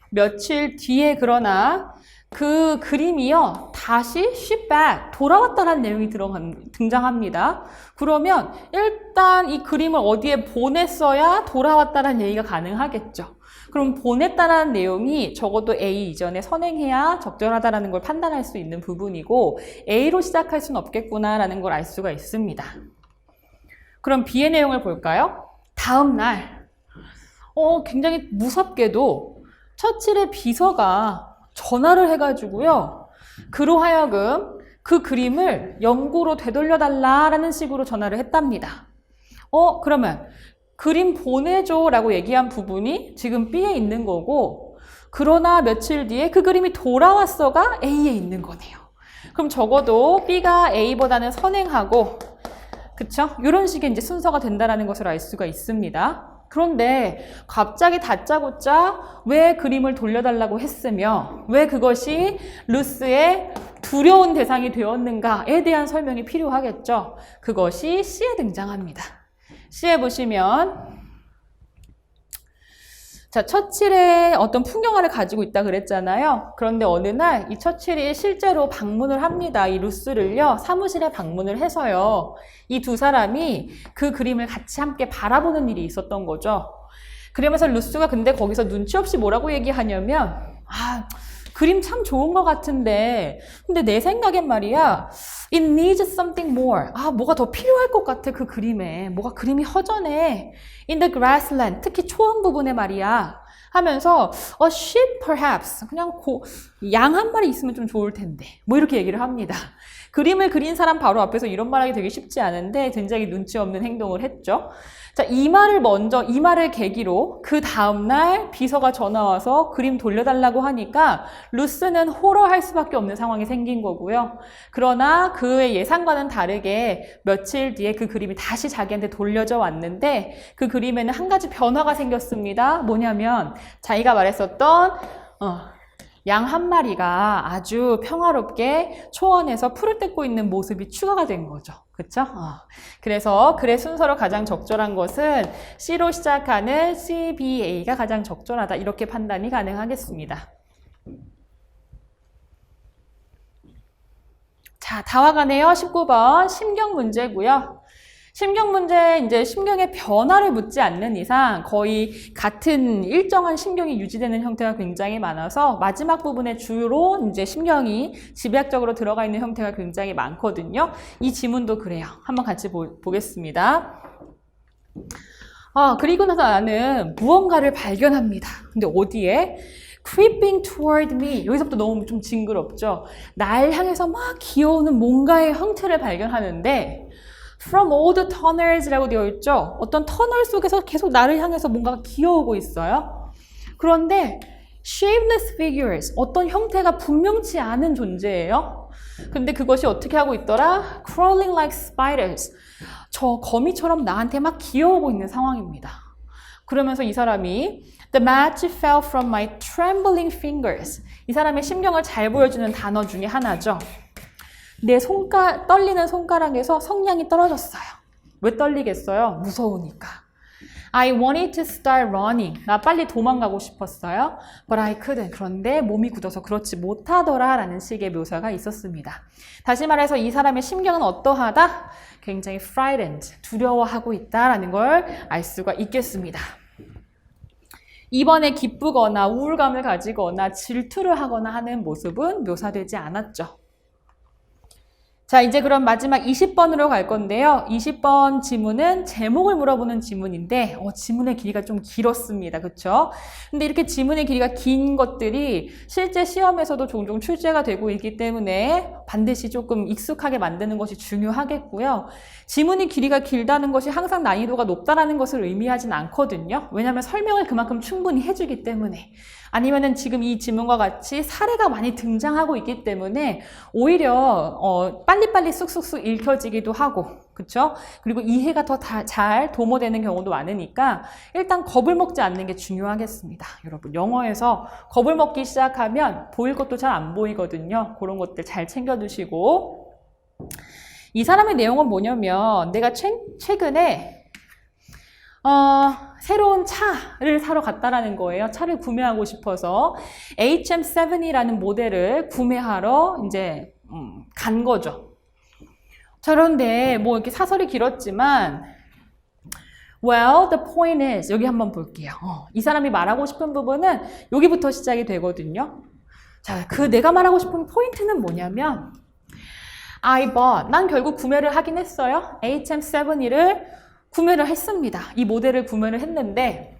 A: 며칠 뒤에 그러나 그 그림이요 다시 ship back 돌아왔다는 내용이 등장합니다. 그러면 일단 이 그림을 어디에 보냈어야 돌아왔다는 얘기가 가능하겠죠. 그럼 보냈다는 내용이 적어도 A 이전에 선행해야 적절하다는 걸 판단할 수 있는 부분이고 A로 시작할 수는 없겠구나라는 걸 알 수가 있습니다. 그럼 B의 내용을 볼까요? 다음 날 굉장히 무섭게도 처칠의 비서가 전화를 해가지고요. 그로 하여금 그 그림을 영구로 되돌려달라라는 식으로 전화를 했답니다. 그러면 그림 보내줘 라고 얘기한 부분이 지금 B에 있는 거고 그러나 며칠 뒤에 그 그림이 돌아왔어가 A에 있는 거네요. 그럼 적어도 B가 A보다는 선행하고 그쵸? 이런 식의 이제 순서가 된다는 것을 알 수가 있습니다. 그런데 갑자기 다짜고짜 왜 그림을 돌려달라고 했으며 왜 그것이 루스의 두려운 대상이 되었는가에 대한 설명이 필요하겠죠. 그것이 C에 등장합니다. C에 보시면 자, 처칠의 어떤 풍경화를 가지고 있다 그랬잖아요. 그런데 어느 날 이 처칠이 실제로 방문을 합니다. 이 루스를요, 사무실에 방문을 해서요. 이 두 사람이 그 그림을 같이 함께 바라보는 일이 있었던 거죠. 그러면서 루스가 근데 거기서 눈치 없이 뭐라고 얘기하냐면, 그림 참 좋은 것 같은데, 근데 내 생각엔 말이야, it needs something more. 뭐가 더 필요할 것 같아, 그 그림에. 뭐가 그림이 허전해. In the grassland, 특히 초원 부분에 말이야. 하면서, a sheep perhaps. 그냥 양 한 마리 있으면 좀 좋을 텐데. 뭐 이렇게 얘기를 합니다. 그림을 그린 사람 바로 앞에서 이런 말하기 되게 쉽지 않은데 굉장히 눈치 없는 행동을 했죠. 자, 이 말을 계기로 그 다음날 비서가 전화와서 그림 돌려달라고 하니까 루스는 호러할 수밖에 없는 상황이 생긴 거고요. 그러나 그의 예상과는 다르게 며칠 뒤에 그 그림이 다시 자기한테 돌려져 왔는데 그 그림에는 한 가지 변화가 생겼습니다. 뭐냐면 자기가 말했었던 양 한 마리가 아주 평화롭게 초원에서 풀을 뜯고 있는 모습이 추가가 된 거죠. 그쵸? 그래서 글의 순서로 가장 적절한 것은 C로 시작하는 CBA가 가장 적절하다. 이렇게 판단이 가능하겠습니다. 자, 다 와가네요. 19번 심경 문제고요. 심경 문제, 이제 심경의 변화를 묻지 않는 이상 거의 같은 일정한 심경이 유지되는 형태가 굉장히 많아서 마지막 부분에 주로 이제 심경이 집약적으로 들어가 있는 형태가 굉장히 많거든요. 이 지문도 그래요. 한번 같이 보겠습니다. 그리고 나서 나는 무언가를 발견합니다. 근데 어디에? creeping toward me. 여기서부터 너무 좀 징그럽죠? 날 향해서 막 기어오는 뭔가의 형태를 발견하는데 From all the tunnels라고 되어 있죠. 어떤 터널 속에서 계속 나를 향해서 뭔가가 기어오고 있어요. 그런데 shapeless figures, 어떤 형태가 분명치 않은 존재예요. 근데 그것이 어떻게 하고 있더라? Crawling like spiders. 저 거미처럼 나한테 막 기어오고 있는 상황입니다. 그러면서 이 사람이 The match fell from my trembling fingers. 이 사람의 심경을 잘 보여주는 단어 중에 하나죠. 내 떨리는 손가락에서 성량이 떨어졌어요. 왜 떨리겠어요? 무서우니까. I wanted to start running. 나 빨리 도망가고 싶었어요. But I couldn't. 그런데 몸이 굳어서 그렇지 못하더라 라는 식의 묘사가 있었습니다. 다시 말해서 이 사람의 심경은 어떠하다? 굉장히 frightened. 두려워하고 있다라는 걸 알 수가 있겠습니다. 이번에 기쁘거나 우울감을 가지거나 질투를 하거나 하는 모습은 묘사되지 않았죠. 자, 이제 그럼 마지막 20번으로 갈 건데요. 20번 지문은 제목을 물어보는 지문인데 지문의 길이가 좀 길었습니다. 그렇죠? 근데 이렇게 지문의 길이가 긴 것들이 실제 시험에서도 종종 출제가 되고 있기 때문에 반드시 조금 익숙하게 만드는 것이 중요하겠고요. 지문이 길이가 길다는 것이 항상 난이도가 높다는 것을 의미하진 않거든요. 왜냐하면 설명을 그만큼 충분히 해주기 때문에. 아니면은 지금 이 지문과 같이 사례가 많이 등장하고 있기 때문에 오히려 빨리빨리 쑥쑥쑥 읽혀지기도 하고, 그쵸? 그리고 이해가 더 잘 도모되는 경우도 많으니까 일단 겁을 먹지 않는 게 중요하겠습니다. 여러분, 영어에서 겁을 먹기 시작하면 보일 것도 잘 안 보이거든요. 그런 것들 잘 챙겨두시고 이 사람의 내용은 뭐냐면 내가 최근에 새로운 차를 사러 갔다라는 거예요. 차를 구매하고 싶어서 HM7이라는 모델을 구매하러 이제 간 거죠. 그런데 뭐 이렇게 사설이 길었지만 well, the point is 여기 한번 볼게요. 이 사람이 말하고 싶은 부분은 여기부터 시작이 되거든요. 자, 내가 말하고 싶은 포인트는 뭐냐면 I bought, 난 결국 구매를 하긴 했어요. HM7을 구매를 했습니다. 이 모델을 구매를 했는데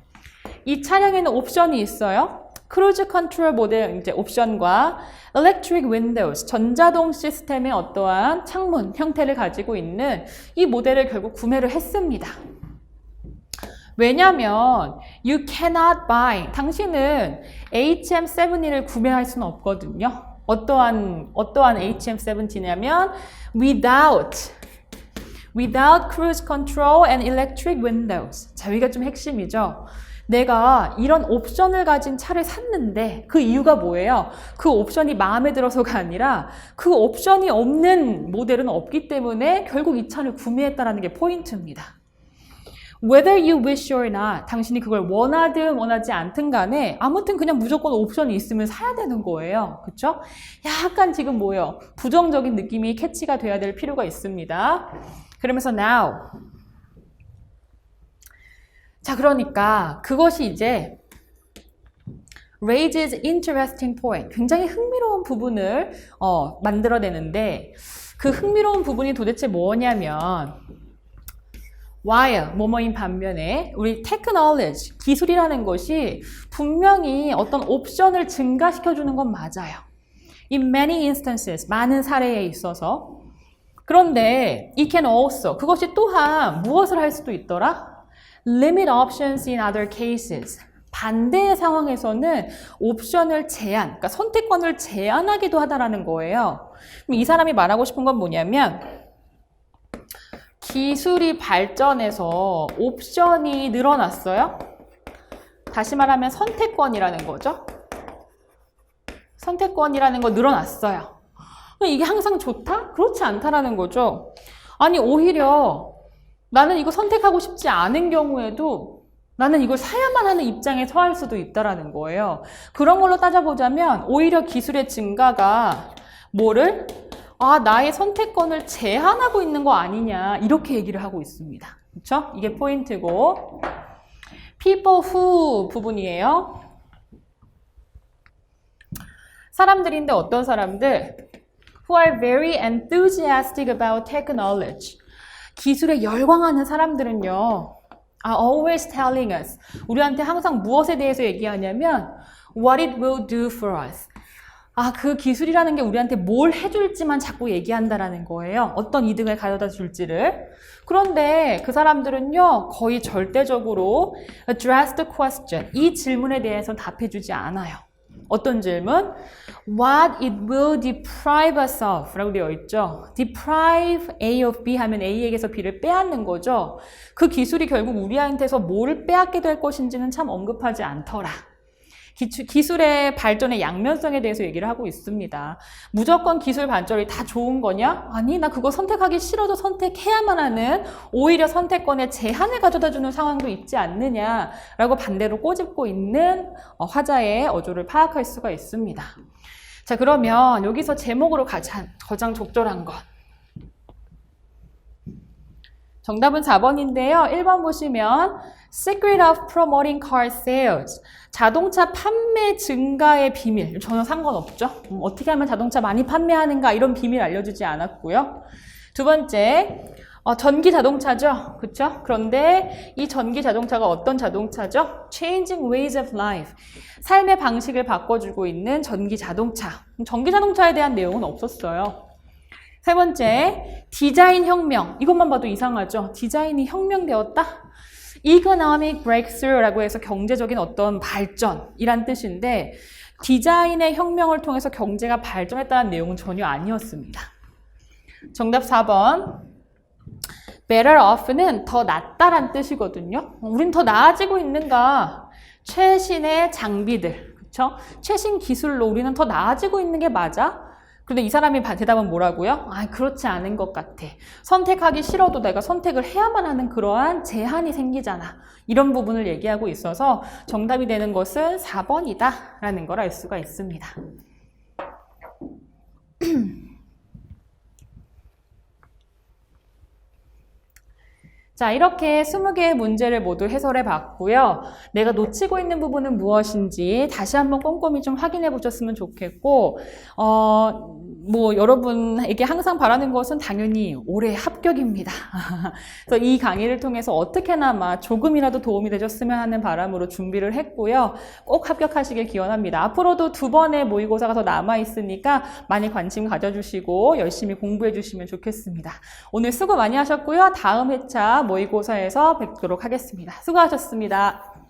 A: 이 차량에는 옵션이 있어요. 크루즈 컨트롤 모델 이제 옵션과 Electric Windows, 전자동 시스템의 어떠한 창문 형태를 가지고 있는 이 모델을 결국 구매를 했습니다. 왜냐면 you cannot buy, 당신은 HM7을 구매할 수는 없거든요. 어떠한 HM7이냐면 without cruise control and electric windows. 자, 여기가 좀 핵심이죠. 내가 이런 옵션을 가진 차를 샀는데 그 이유가 뭐예요? 그 옵션이 마음에 들어서가 아니라 그 옵션이 없는 모델은 없기 때문에 결국 이 차를 구매했다는 게 포인트입니다. Whether you wish or not, 당신이 그걸 원하든 원하지 않든 간에 아무튼 그냥 무조건 옵션이 있으면 사야 되는 거예요. 그쵸? 약간 지금 뭐예요? 부정적인 느낌이 캐치가 돼야 될 필요가 있습니다. 그러면서 now. 자, 그러니까 그것이 이제 raises interesting point. 굉장히 흥미로운 부분을 만들어내는데 그 흥미로운 부분이 도대체 뭐냐면 while, 뭐뭐인 반면에 우리 technology, 기술이라는 것이 분명히 어떤 옵션을 증가시켜주는 건 맞아요. In many instances, 많은 사례에 있어서. 그런데 it can also, 그것이 또한 무엇을 할 수도 있더라? Limit options in other cases. 반대의 상황에서는 옵션을 제한, 그러니까 선택권을 제한하기도 하다라는 거예요. 그럼 이 사람이 말하고 싶은 건 뭐냐면 기술이 발전해서 옵션이 늘어났어요. 다시 말하면 선택권이라는 거죠. 선택권이라는 거 늘어났어요. 이게 항상 좋다? 그렇지 않다라는 거죠. 아니, 오히려 나는 이거 선택하고 싶지 않은 경우에도 나는 이걸 사야만 하는 입장에 처할 수도 있다라는 거예요. 그런 걸로 따져보자면 오히려 기술의 증가가 뭐를? 나의 선택권을 제한하고 있는 거 아니냐 이렇게 얘기를 하고 있습니다. 그렇죠? 이게 포인트고 people who 부분이에요. 사람들인데 어떤 사람들? Who are very enthusiastic about technology. 기술에 열광하는 사람들은요. are always telling us. 우리한테 항상 무엇에 대해서 얘기하냐면 what it will do for us. 그 기술이라는 게 우리한테 뭘 해줄지만 자꾸 얘기한다라는 거예요. 어떤 이득을 가져다 줄지를. 그런데 그 사람들은요, 거의 절대적으로 address the question. 이 질문에 대해서 답해주지 않아요. 어떤 질문? What it will deprive us of 라고 되어 있죠. Deprive A of B 하면 A에게서 B를 빼앗는 거죠. 그 기술이 결국 우리한테서 뭐를 빼앗게 될 것인지는 참 언급하지 않더라. 기술의 발전의 양면성에 대해서 얘기를 하고 있습니다. 무조건 기술 발전이 다 좋은 거냐? 아니, 나 그거 선택하기 싫어도 선택해야만 하는 오히려 선택권에 제한을 가져다주는 상황도 있지 않느냐라고 반대로 꼬집고 있는 화자의 어조를 파악할 수가 있습니다. 자, 그러면 여기서 제목으로 가장 적절한 것. 정답은 4번인데요. 1번 보시면 Secret of Promoting Car Sales. 자동차 판매 증가의 비밀. 전혀 상관없죠. 어떻게 하면 자동차 많이 판매하는가 이런 비밀 알려주지 않았고요. 두 번째, 전기 자동차죠. 그렇죠? 그런데 이 전기 자동차가 어떤 자동차죠? Changing ways of life. 삶의 방식을 바꿔주고 있는 전기 자동차. 전기 자동차에 대한 내용은 없었어요. 세 번째, 디자인 혁명. 이것만 봐도 이상하죠? 디자인이 혁명되었다? Economic breakthrough라고 해서 경제적인 어떤 발전이란 뜻인데 디자인의 혁명을 통해서 경제가 발전했다는 내용은 전혀 아니었습니다. 정답 4번. Better off는 더 낫다란 뜻이거든요. 우린 더 나아지고 있는가? 최신의 장비들, 그렇죠? 최신 기술로 우리는 더 나아지고 있는 게 맞아? 근데 이 사람이 대답은 뭐라고요? 아, 그렇지 않은 것 같아. 선택하기 싫어도 내가 선택을 해야만 하는 그러한 제한이 생기잖아. 이런 부분을 얘기하고 있어서 정답이 되는 것은 4번이다 라는 걸 알 수가 있습니다. 자, 이렇게 20개의 문제를 모두 해설해 봤고요. 내가 놓치고 있는 부분은 무엇인지 다시 한번 꼼꼼히 좀 확인해 보셨으면 좋겠고, 여러분에게 항상 바라는 것은 당연히 올해 합격입니다. 그래서 이 강의를 통해서 어떻게나마 조금이라도 도움이 되셨으면 하는 바람으로 준비를 했고요. 꼭 합격하시길 기원합니다. 앞으로도 2번의 모의고사가 더 남아있으니까 많이 관심 가져주시고 열심히 공부해 주시면 좋겠습니다. 오늘 수고 많이 하셨고요. 다음 회차 모의고사에서 뵙도록 하겠습니다. 수고하셨습니다.